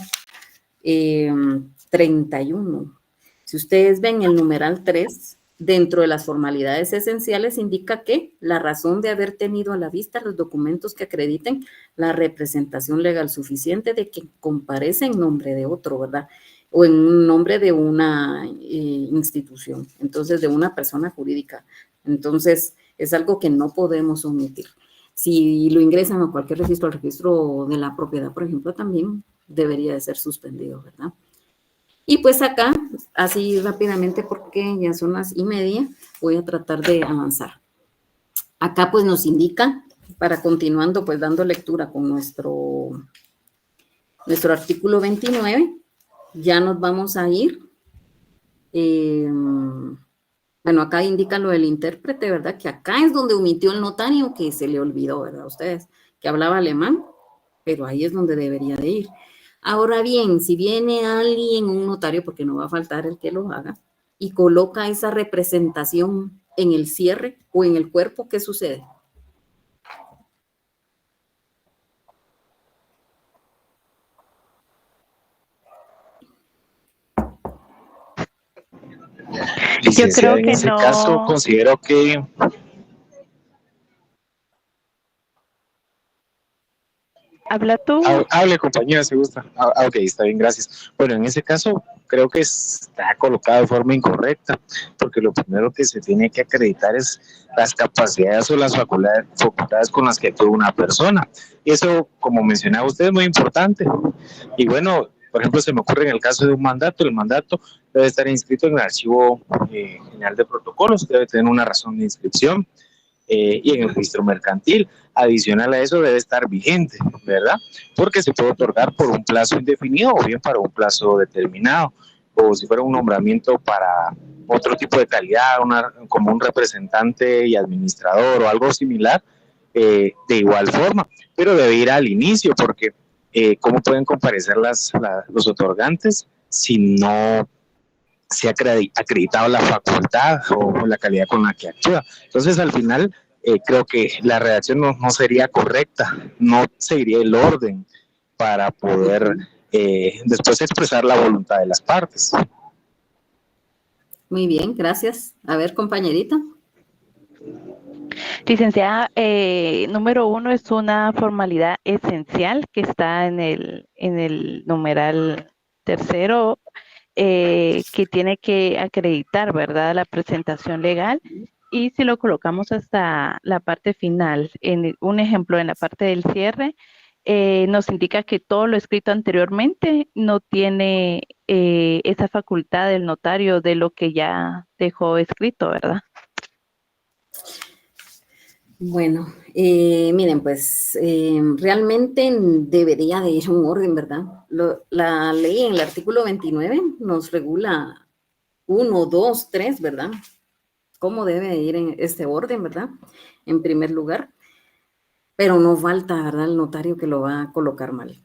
31. Si ustedes ven el numeral 3, dentro de las formalidades esenciales indica que la razón de haber tenido a la vista los documentos que acrediten la representación legal suficiente de que comparece en nombre de otro, ¿verdad? O en nombre de una institución, entonces de una persona jurídica. Entonces, es algo que no podemos omitir. Si lo ingresan a cualquier registro, al registro de la propiedad, por ejemplo, también debería de ser suspendido, ¿verdad? Y pues acá, así rápidamente, porque ya son las 1:30, voy a tratar de avanzar. Acá pues nos indica, para continuando, pues dando lectura con nuestro artículo 29, ya nos vamos a ir. Bueno, acá indica lo del intérprete, ¿verdad? Que acá es donde omitió el notario, que se le olvidó, ¿verdad? A ustedes, que hablaba alemán, pero ahí es donde debería de ir. Ahora bien, si viene alguien, un notario, porque no va a faltar el que lo haga, y coloca esa representación en el cierre o en el cuerpo, ¿qué sucede? Yo creo En que ese caso, no. considero que Habla tú. hable, compañera, si gusta. Ok, está bien, gracias. Bueno, en ese caso, creo que está colocado de forma incorrecta, porque lo primero que se tiene que acreditar es las capacidades o las facultades con las que actúa una persona. Y eso, como mencionaba usted, es muy importante. Y bueno, por ejemplo, se me ocurre en el caso de un mandato, el mandato debe estar inscrito en el Archivo General de Protocolos, debe tener una razón de inscripción. Y en el registro mercantil. Adicional a eso debe estar vigente, ¿verdad? Porque se puede otorgar por un plazo indefinido o bien para un plazo determinado, o si fuera un nombramiento para otro tipo de calidad, como un representante y administrador o algo similar, de igual forma, pero debe ir al inicio, porque ¿cómo pueden comparecer los otorgantes si no se ha acreditado la facultad o la calidad con la que actúa? Entonces, al final, creo que la redacción no sería correcta, no seguiría el orden para poder después expresar la voluntad de las partes. Muy bien, gracias. A ver, compañerita. Licenciada, número 1 es una formalidad esencial que está en el numeral 3, que tiene que acreditar, ¿verdad?, la presentación legal. Y si lo colocamos hasta la parte final, un ejemplo en la parte del cierre, nos indica que todo lo escrito anteriormente no tiene esa facultad del notario de lo que ya dejó escrito, ¿verdad? Bueno, miren, pues realmente debería de ir un orden, ¿verdad? La ley en el artículo 29 nos regula 1, 2, 3, ¿verdad? ¿Cómo debe ir en este orden, verdad? En primer lugar, pero no falta, ¿verdad?, el notario que lo va a colocar mal.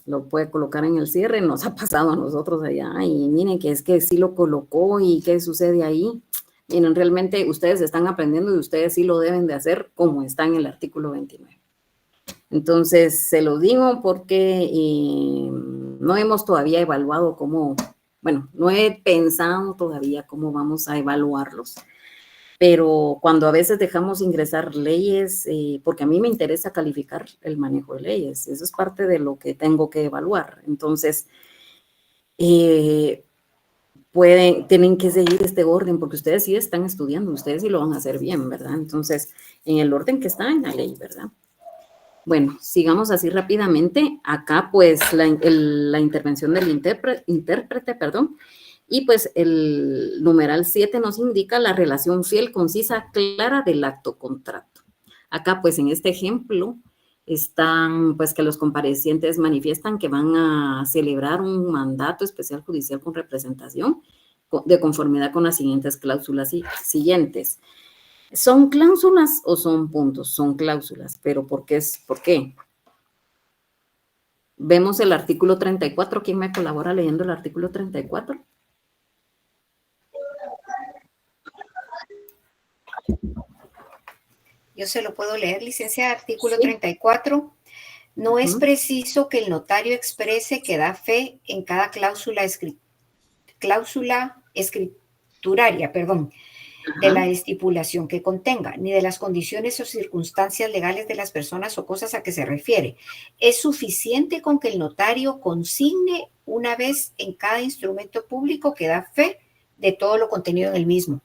Lo puede colocar en el cierre, nos ha pasado a nosotros allá, y miren que es que sí lo colocó y qué sucede ahí. Miren, realmente ustedes están aprendiendo y ustedes sí lo deben de hacer como está en el artículo 29. Entonces, se lo digo porque no hemos todavía evaluado cómo, bueno, no he pensado todavía cómo vamos a evaluarlos. Pero cuando a veces dejamos ingresar leyes, porque a mí me interesa calificar el manejo de leyes, eso es parte de lo que tengo que evaluar. Entonces, tienen que seguir este orden, porque ustedes sí están estudiando, ustedes sí lo van a hacer bien, ¿verdad? Entonces, en el orden que está en la ley, ¿verdad? Bueno, sigamos así rápidamente. Acá, pues, la intervención del intérprete, perdón. Y pues el numeral 7 nos indica la relación fiel, concisa, clara del acto contrato. Acá, pues en este ejemplo, están pues que los comparecientes manifiestan que van a celebrar un mandato especial judicial con representación de conformidad con las siguientes cláusulas siguientes. ¿Son cláusulas o son puntos? Son cláusulas, pero ¿por qué? Vemos el artículo 34. ¿Quién me colabora leyendo el artículo 34? Yo se lo puedo leer, licenciada. Artículo 34. No es preciso que el notario exprese que da fe en cada cláusula escrituraria, de la estipulación que contenga, ni de las condiciones o circunstancias legales de las personas o cosas a que se refiere. Es suficiente con que el notario consigne una vez en cada instrumento público que da fe de todo lo contenido en el mismo.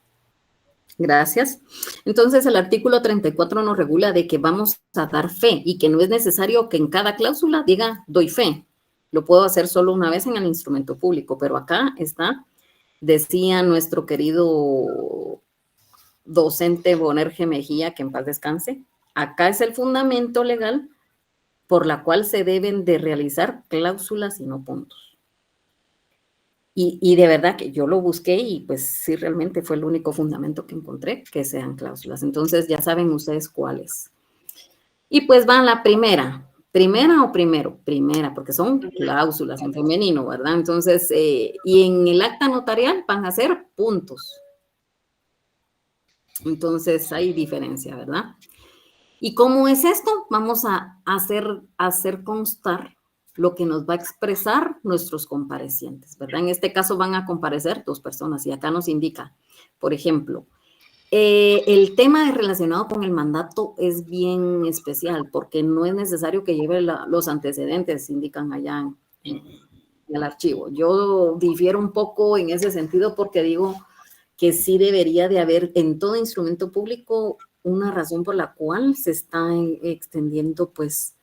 Gracias. Entonces, el artículo 34 nos regula de que vamos a dar fe y que no es necesario que en cada cláusula diga doy fe. Lo puedo hacer solo una vez en el instrumento público, pero acá está, decía nuestro querido docente Bonerge Mejía, que en paz descanse, acá es el fundamento legal por la cual se deben de realizar cláusulas y no puntos. Y de verdad que yo lo busqué y pues sí, realmente fue el único fundamento que encontré, que sean cláusulas. Entonces ya saben ustedes cuáles. Y pues va la primera. ¿Primera o primero? Primera, porque son cláusulas en femenino, ¿verdad? Entonces, y en el acta notarial van a ser puntos. Entonces hay diferencia, ¿verdad? ¿Y cómo es esto? Vamos a hacer constar lo que nos va a expresar nuestros comparecientes, ¿verdad? En este caso van a comparecer 2 personas y acá nos indica, por ejemplo, el tema relacionado con el mandato es bien especial porque no es necesario que lleve los antecedentes, indican allá en el archivo. Yo difiero un poco en ese sentido porque digo que sí debería de haber en todo instrumento público una razón por la cual se está extendiendo pues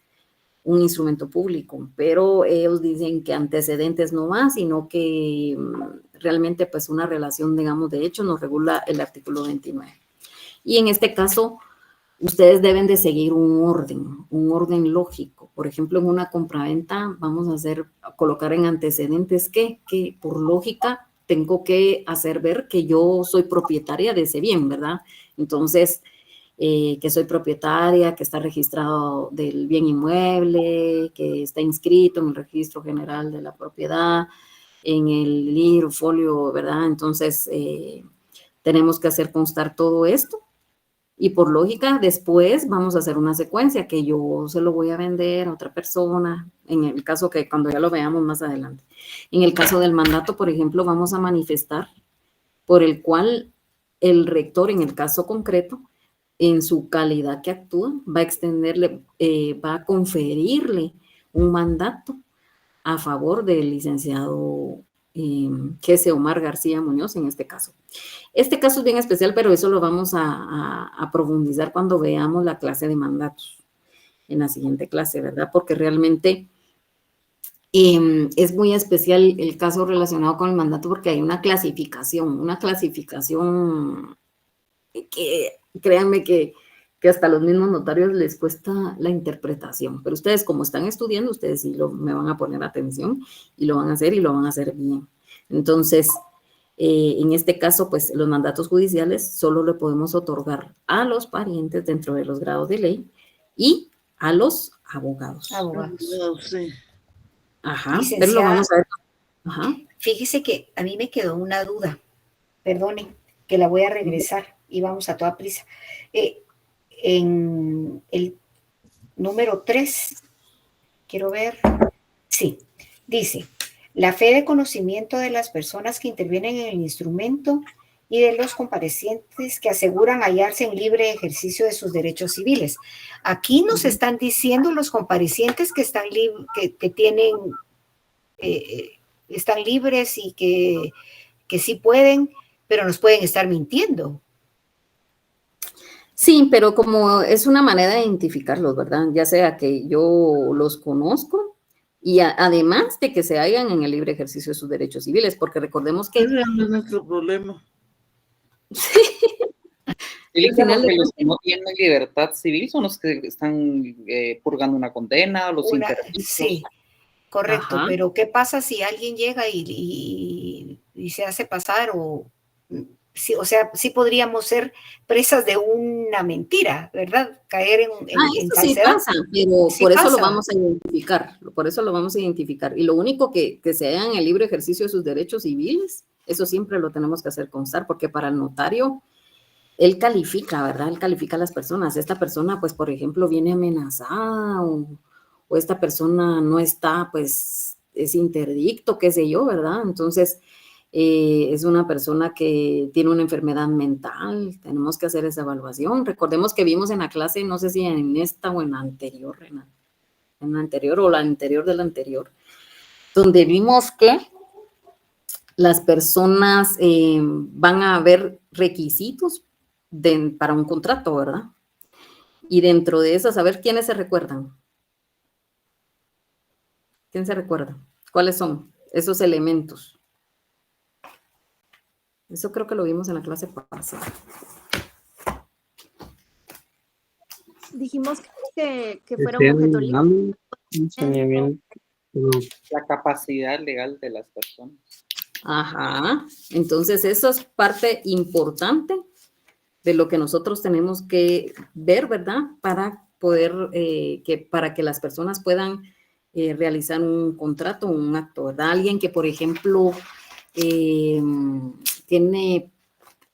un instrumento público, pero ellos dicen que antecedentes no va, sino que realmente pues una relación, digamos, de hecho nos regula el artículo 29. Y en este caso, ustedes deben de seguir un orden lógico. Por ejemplo, en una compraventa vamos a colocar en antecedentes que por lógica tengo que hacer ver que yo soy propietaria de ese bien, ¿verdad? Entonces, que soy propietaria, que está registrado del bien inmueble, que está inscrito en el registro general de la propiedad, en el libro, folio, ¿verdad? Entonces, tenemos que hacer constar todo esto y por lógica después vamos a hacer una secuencia que yo se lo voy a vender a otra persona, en el caso que cuando ya lo veamos más adelante. En el caso del mandato, por ejemplo, vamos a manifestar por el cual el rector, en el caso concreto, en su calidad que actúa, va a extenderle, va a conferirle un mandato a favor del licenciado Jesse Omar García Muñoz en este caso. Este caso es bien especial, pero eso lo vamos a profundizar cuando veamos la clase de mandatos en la siguiente clase, ¿verdad? Porque realmente es muy especial el caso relacionado con el mandato porque hay una clasificación que créanme que hasta a los mismos notarios les cuesta la interpretación, pero ustedes como están estudiando, ustedes sí me van a poner atención y lo van a hacer y lo van a hacer bien. Entonces, en este caso, pues los mandatos judiciales solo le podemos otorgar a los parientes dentro de los grados de ley y a los abogados. Sí. Ajá, Licenciada, pero lo vamos a ver. Ajá. Fíjese que a mí me quedó una duda, perdone, que la voy a regresar y vamos a toda prisa. En el número 3, quiero ver, sí, dice, la fe de conocimiento de las personas que intervienen en el instrumento y de los comparecientes que aseguran hallarse en libre ejercicio de sus derechos civiles. Aquí nos están diciendo los comparecientes que están están libres y que sí pueden, pero nos pueden estar mintiendo. Sí, pero como es una manera de identificarlos, ¿verdad? Ya sea que yo los conozco y además de que se hallan en el libre ejercicio de sus derechos civiles, porque recordemos que... Ese no es nuestro problema. Sí. Los que no tienen libertad civil son los que están purgando una condena, los interdictos. Sí, correcto, Ajá. pero ¿qué pasa si alguien llega y se hace pasar sí, o sea, sí podríamos ser presas de una mentira, ¿verdad? Caer en Eso sí falsedad. pasa, pero Sí por eso pasa. lo vamos a identificar, por eso lo vamos a identificar. Y lo único que se haga en el libre ejercicio de sus derechos civiles, eso siempre lo tenemos que hacer constar, porque para el notario, él califica, ¿verdad? Él califica a las personas. Esta persona, pues, por ejemplo, viene amenazada o esta persona no está, pues, es interdicto, qué sé yo, ¿verdad? Entonces, es una persona que tiene una enfermedad mental, tenemos que hacer esa evaluación. Recordemos que vimos en la clase, no sé si en esta o en la anterior, en la anterior o la anterior de la anterior, donde vimos que las personas van a ver requisitos para un contrato, ¿verdad? Y dentro de esas, a ver, ¿quiénes se recuerdan? ¿Quién se recuerda? ¿Cuáles son esos elementos? Eso creo que lo vimos en la clase pasada. Dijimos que fuera un objeto libre. La capacidad legal de las personas. Ajá. Entonces, eso es parte importante de lo que nosotros tenemos que ver, ¿verdad? Para poder, para que las personas puedan realizar un contrato, un acto, ¿verdad? Alguien que, por ejemplo,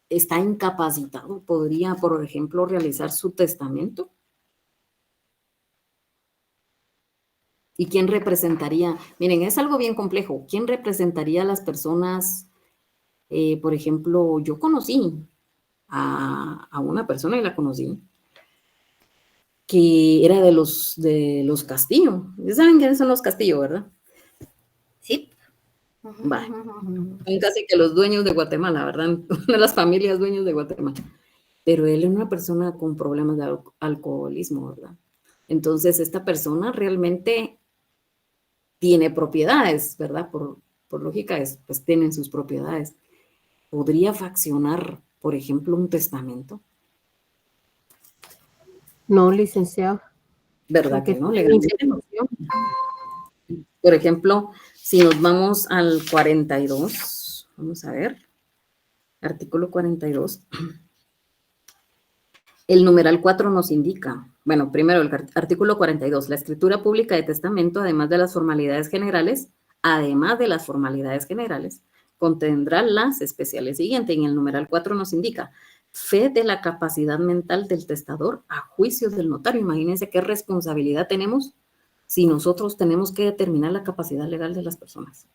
está incapacitado, podría, por ejemplo, realizar su testamento. ¿Y quién representaría? Miren, es algo bien complejo. ¿Quién representaría a las personas? Por ejemplo, yo conocí a una persona y la conocí, que era de los Castillo. ¿Ya saben quiénes son los Castillo, verdad? Sí. Vale. Son casi que los dueños de Guatemala, ¿verdad? Una de las familias dueños de Guatemala. Pero él es una persona con problemas de alcoholismo, ¿verdad? Entonces, esta persona realmente tiene propiedades, ¿verdad? Por lógica, pues tienen sus propiedades. ¿Podría fraccionar, por ejemplo, un testamento? No, licenciado. ¿Verdad que no? Legalmente no. Por ejemplo, si nos vamos al 42, vamos a ver, artículo 42, el numeral 4 nos indica, bueno, primero el artículo 42, la escritura pública de testamento, además de las formalidades generales, contendrá las especiales siguientes. En el numeral 4 nos indica fe de la capacidad mental del testador a juicio del notario. Imagínense qué responsabilidad tenemos si nosotros tenemos que determinar la capacidad legal de las personas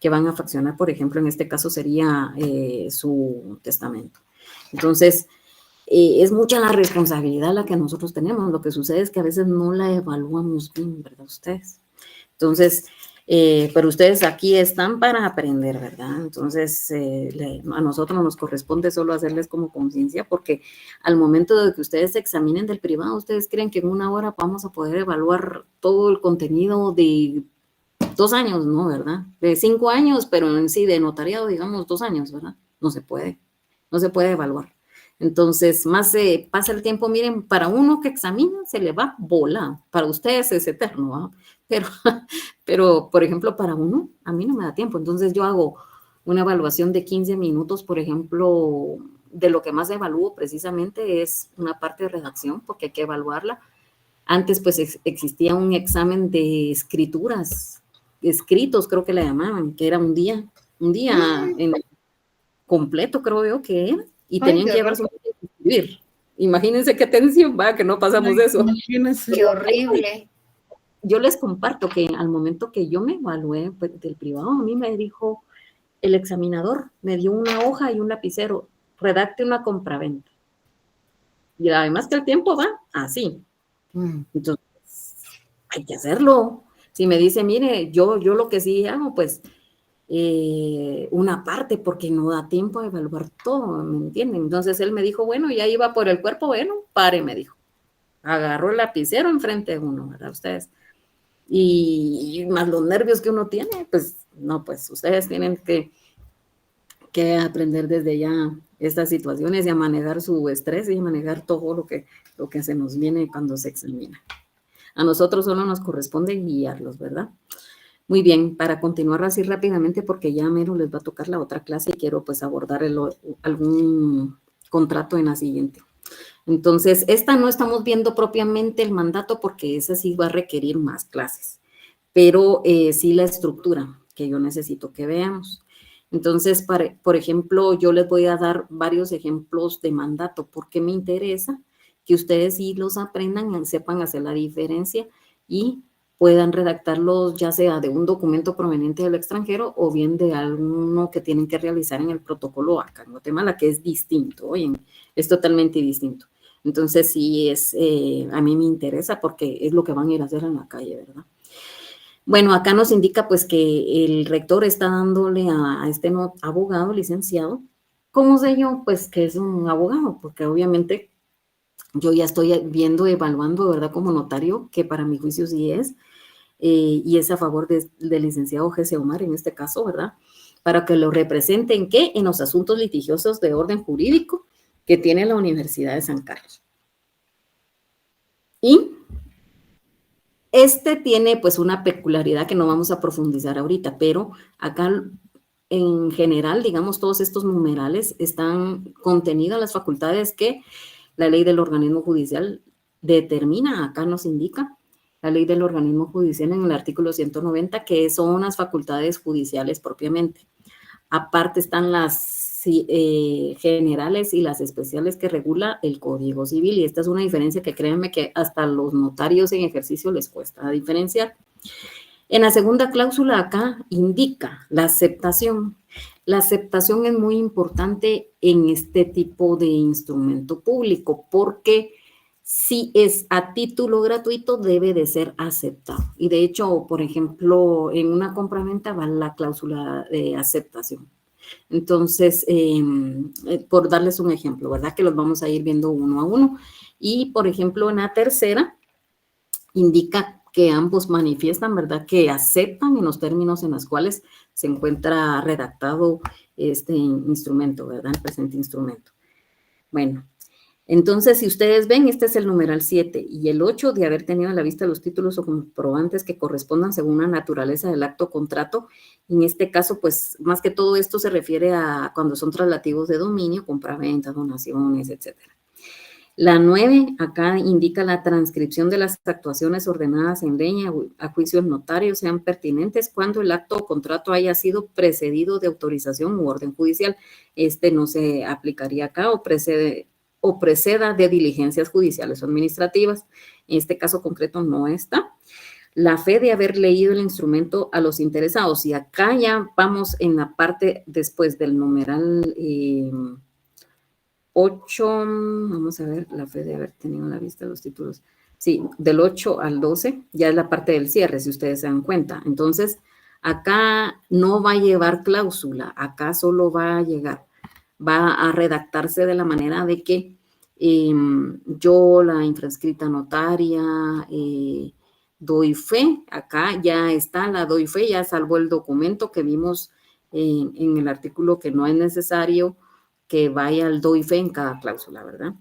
que van a fraccionar, por ejemplo, en este caso sería su testamento. Entonces, es mucha la responsabilidad la que nosotros tenemos. Lo que sucede es que a veces no la evaluamos bien, ¿verdad? Ustedes. Entonces, pero ustedes aquí están para aprender, ¿verdad? Entonces, a nosotros nos corresponde solo hacerles como conciencia, porque al momento de que ustedes se examinen del privado, ustedes creen que en una hora vamos a poder evaluar todo el contenido de 2 años, ¿no? ¿Verdad? De 5 años, pero en sí de notariado, digamos, 2 años, ¿verdad? No se puede evaluar. Entonces, más pasa el tiempo, miren, para uno que examina se le va volando, para ustedes es eterno, ¿verdad? Pero, por ejemplo, para uno, a mí no me da tiempo, entonces yo hago una evaluación de 15 minutos, por ejemplo, de lo que más evalúo precisamente es una parte de redacción, porque hay que evaluarla. Antes, pues, existía un examen de escritos, creo que le llamaban, que era un día en completo, creo yo que era, y tenían que llevar su escribir. Imagínense qué tensión, va, que no pasamos eso. Imagínense. Qué horrible. Yo les comparto que al momento que yo me evalué pues, del privado, a mí me dijo el examinador, me dio una hoja y un lapicero, redacte una compraventa. Y además que el tiempo va así. Entonces, hay que hacerlo. Si me dice, mire, yo lo que sí hago, pues, una parte, porque no da tiempo a evaluar todo, ¿me entienden? Entonces él me dijo, bueno, ya iba por el cuerpo, bueno, pare, me dijo. Agarró el lapicero enfrente de uno, ¿verdad? Ustedes. Y más los nervios que uno tiene, pues, no, pues, ustedes tienen que aprender desde ya estas situaciones y a manejar su estrés y a manejar todo lo que se nos viene cuando se examina. A nosotros solo nos corresponde guiarlos, ¿verdad? Muy bien, para continuar así rápidamente, porque ya mero les va a tocar la otra clase y quiero pues abordar algún contrato en la siguiente. Entonces, esta no estamos viendo propiamente el mandato porque esa sí va a requerir más clases, pero sí la estructura que yo necesito que veamos. Entonces, por ejemplo, yo les voy a dar varios ejemplos de mandato porque me interesa que ustedes sí los aprendan y sepan hacer la diferencia y puedan redactarlos ya sea de un documento proveniente del extranjero o bien de alguno que tienen que realizar en el protocolo acá en Guatemala, que es distinto, oye, es totalmente distinto. Entonces sí a mí me interesa porque es lo que van a ir a hacer en la calle, ¿verdad? Bueno, acá nos indica pues que el rector está dándole a este abogado licenciado, ¿cómo sé yo? Pues que es un abogado, porque obviamente yo ya estoy viendo, evaluando, ¿verdad? Como notario, que para mi juicio sí es, y es a favor del licenciado Jesse Omar en este caso, ¿verdad? Para que lo represente en qué? En los asuntos litigiosos de orden jurídico que tiene la Universidad de San Carlos. Y este tiene pues una peculiaridad que no vamos a profundizar ahorita, pero acá en general, digamos, todos estos numerales están contenidos en las facultades que la ley del organismo judicial determina, acá nos indica, la ley del organismo judicial en el artículo 190, que son las facultades judiciales propiamente. Aparte están las generales y las especiales que regula el Código Civil, y esta es una diferencia que créanme que hasta los notarios en ejercicio les cuesta diferenciar. En la segunda cláusula acá indica la aceptación. La aceptación es muy importante en este tipo de instrumento público porque si es a título gratuito debe de ser aceptado. Y de hecho, por ejemplo, en una compraventa va la cláusula de aceptación. Entonces, por darles un ejemplo, ¿verdad? Que los vamos a ir viendo uno a uno. Y, por ejemplo, en la tercera indica que ambos manifiestan, ¿verdad? Que aceptan en los términos en los cuales se encuentra redactado este instrumento, ¿verdad? El presente instrumento. Bueno, entonces, si ustedes ven, este es el numeral 7 y el 8 de haber tenido a la vista los títulos o comprobantes que correspondan según la naturaleza del acto o contrato. En este caso, pues, más que todo esto se refiere a cuando son traslativos de dominio, compraventa, donaciones, etcétera. La 9, acá indica la transcripción de las actuaciones ordenadas en leña a juicio del notario sean pertinentes cuando el acto o contrato haya sido precedido de autorización u orden judicial. Este no se aplicaría acá o preceda de diligencias judiciales o administrativas. En este caso concreto no está. La fe de haber leído el instrumento a los interesados. Y acá ya vamos en la parte después del numeral 8, vamos a ver, la fe de haber tenido a la vista los títulos. Sí, del 8 al 12 ya es la parte del cierre, si ustedes se dan cuenta. Entonces, acá no va a llevar cláusula, acá solo va a redactarse de la manera de que yo, la infranscrita notaria, doy fe. Acá ya está la doy fe, ya salvo el documento que vimos en el artículo que no es necesario que vaya al doy fe en cada cláusula, ¿verdad?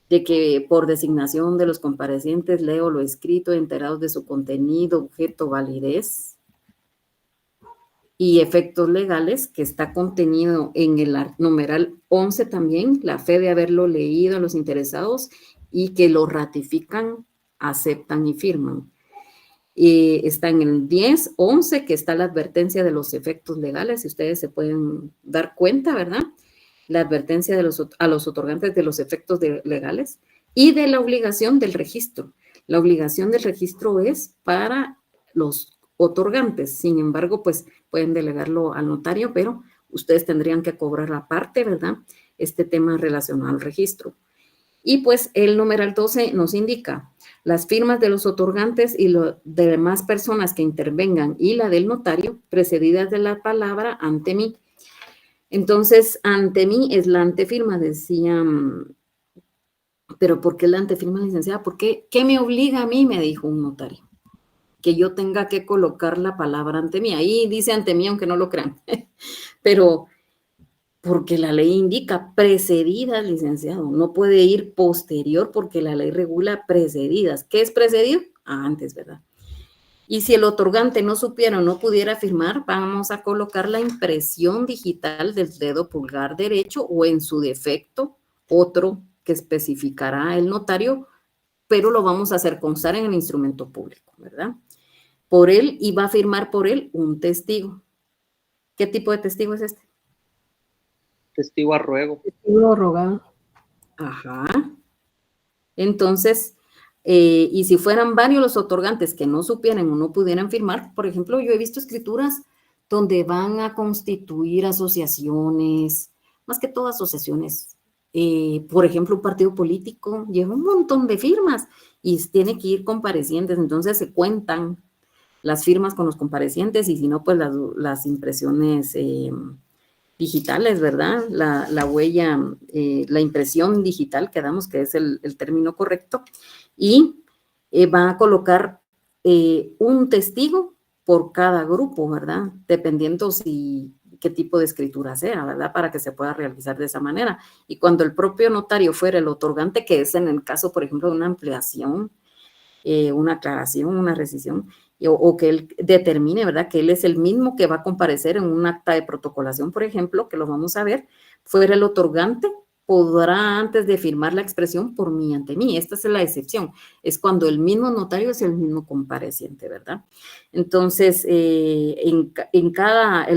De que por designación de los comparecientes leo lo escrito, enterados de su contenido, objeto, validez y efectos legales, que está contenido en el numeral 11 también, la fe de haberlo leído a los interesados y que lo ratifican, aceptan y firman. Está en el 10, 11, que está la advertencia de los efectos legales, si ustedes se pueden dar cuenta, ¿verdad? La advertencia a los otorgantes de los efectos legales y de la obligación del registro. La obligación del registro es para los otorgantes, sin embargo, pues pueden delegarlo al notario, pero ustedes tendrían que cobrar aparte, ¿verdad? Este tema relacionado al registro. Y pues el numeral 12 nos indica las firmas de los otorgantes y de demás personas que intervengan y la del notario, precedidas de la palabra ante mí. Entonces, ante mí es la antefirma, decían, pero ¿por qué la antefirma, licenciada? ¿Por qué? ¿Qué me obliga a mí? Me dijo un notario, que yo tenga que colocar la palabra ante mí. Ahí dice ante mí, aunque no lo crean, pero porque la ley indica precedidas, licenciado, no puede ir posterior porque la ley regula precedidas. ¿Qué es precedido? Antes, ¿verdad? Y si el otorgante no supiera o no pudiera firmar, vamos a colocar la impresión digital del dedo pulgar derecho o en su defecto otro que especificará el notario, pero lo vamos a hacer constar en el instrumento público, ¿verdad? Por él y va a firmar por él un testigo. ¿Qué tipo de testigo es este? Testigo a ruego. Testigo rogado. Ajá. Entonces, Y si fueran varios los otorgantes que no supieran o no pudieran firmar, por ejemplo, yo he visto escrituras donde van a constituir asociaciones, más que todo asociaciones. Por ejemplo, un partido político lleva un montón de firmas y tiene que ir comparecientes, entonces se cuentan las firmas con los comparecientes y si no, pues las impresiones digitales, ¿verdad? La huella, la impresión digital, que damos que es el término correcto, y va a colocar un testigo por cada grupo, ¿verdad? Dependiendo qué tipo de escritura sea, ¿verdad? Para que se pueda realizar de esa manera. Y cuando el propio notario fuera el otorgante, que es en el caso, por ejemplo, de una ampliación, una aclaración, una rescisión, o que él determine, ¿verdad?, que él es el mismo que va a comparecer en un acta de protocolación, por ejemplo, que lo vamos a ver, fuera el otorgante, podrá antes de firmar la expresión por mí ante mí. Esta es la excepción, es cuando el mismo notario es el mismo compareciente, ¿verdad? Entonces, el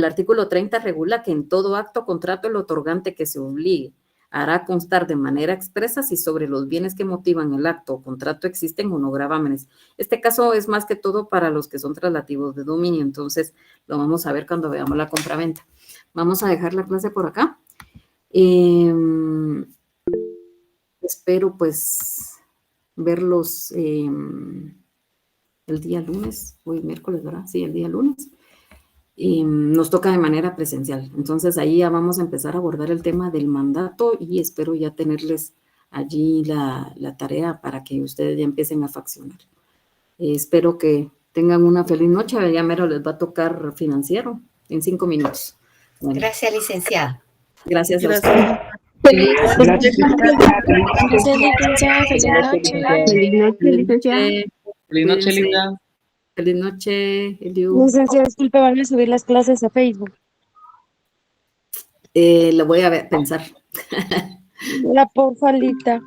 artículo 30 regula que en todo acto o contrato el otorgante que se obligue hará constar de manera expresa si sobre los bienes que motivan el acto o contrato existen o no gravámenes. Este caso es más que todo para los que son traslativos de dominio, entonces lo vamos a ver cuando veamos la compraventa. Vamos a dejar la clase por acá. Espero pues verlos el día lunes, hoy miércoles, ¿verdad? Sí, el día lunes. Nos toca de manera presencial. Entonces ahí ya vamos a empezar a abordar el tema del mandato y espero ya tenerles allí la tarea para que ustedes ya empiecen a faccionar. Espero que tengan una feliz noche. Ya mero les va a tocar financiero en 5 minutos. Bueno. Gracias, licenciada. Gracias. Gracias. Feliz noche, Linda. Feliz noche, Eliu. Licenciada, disculpe, van a subir las clases a Facebook. Lo voy a pensar. La porfa, Lita.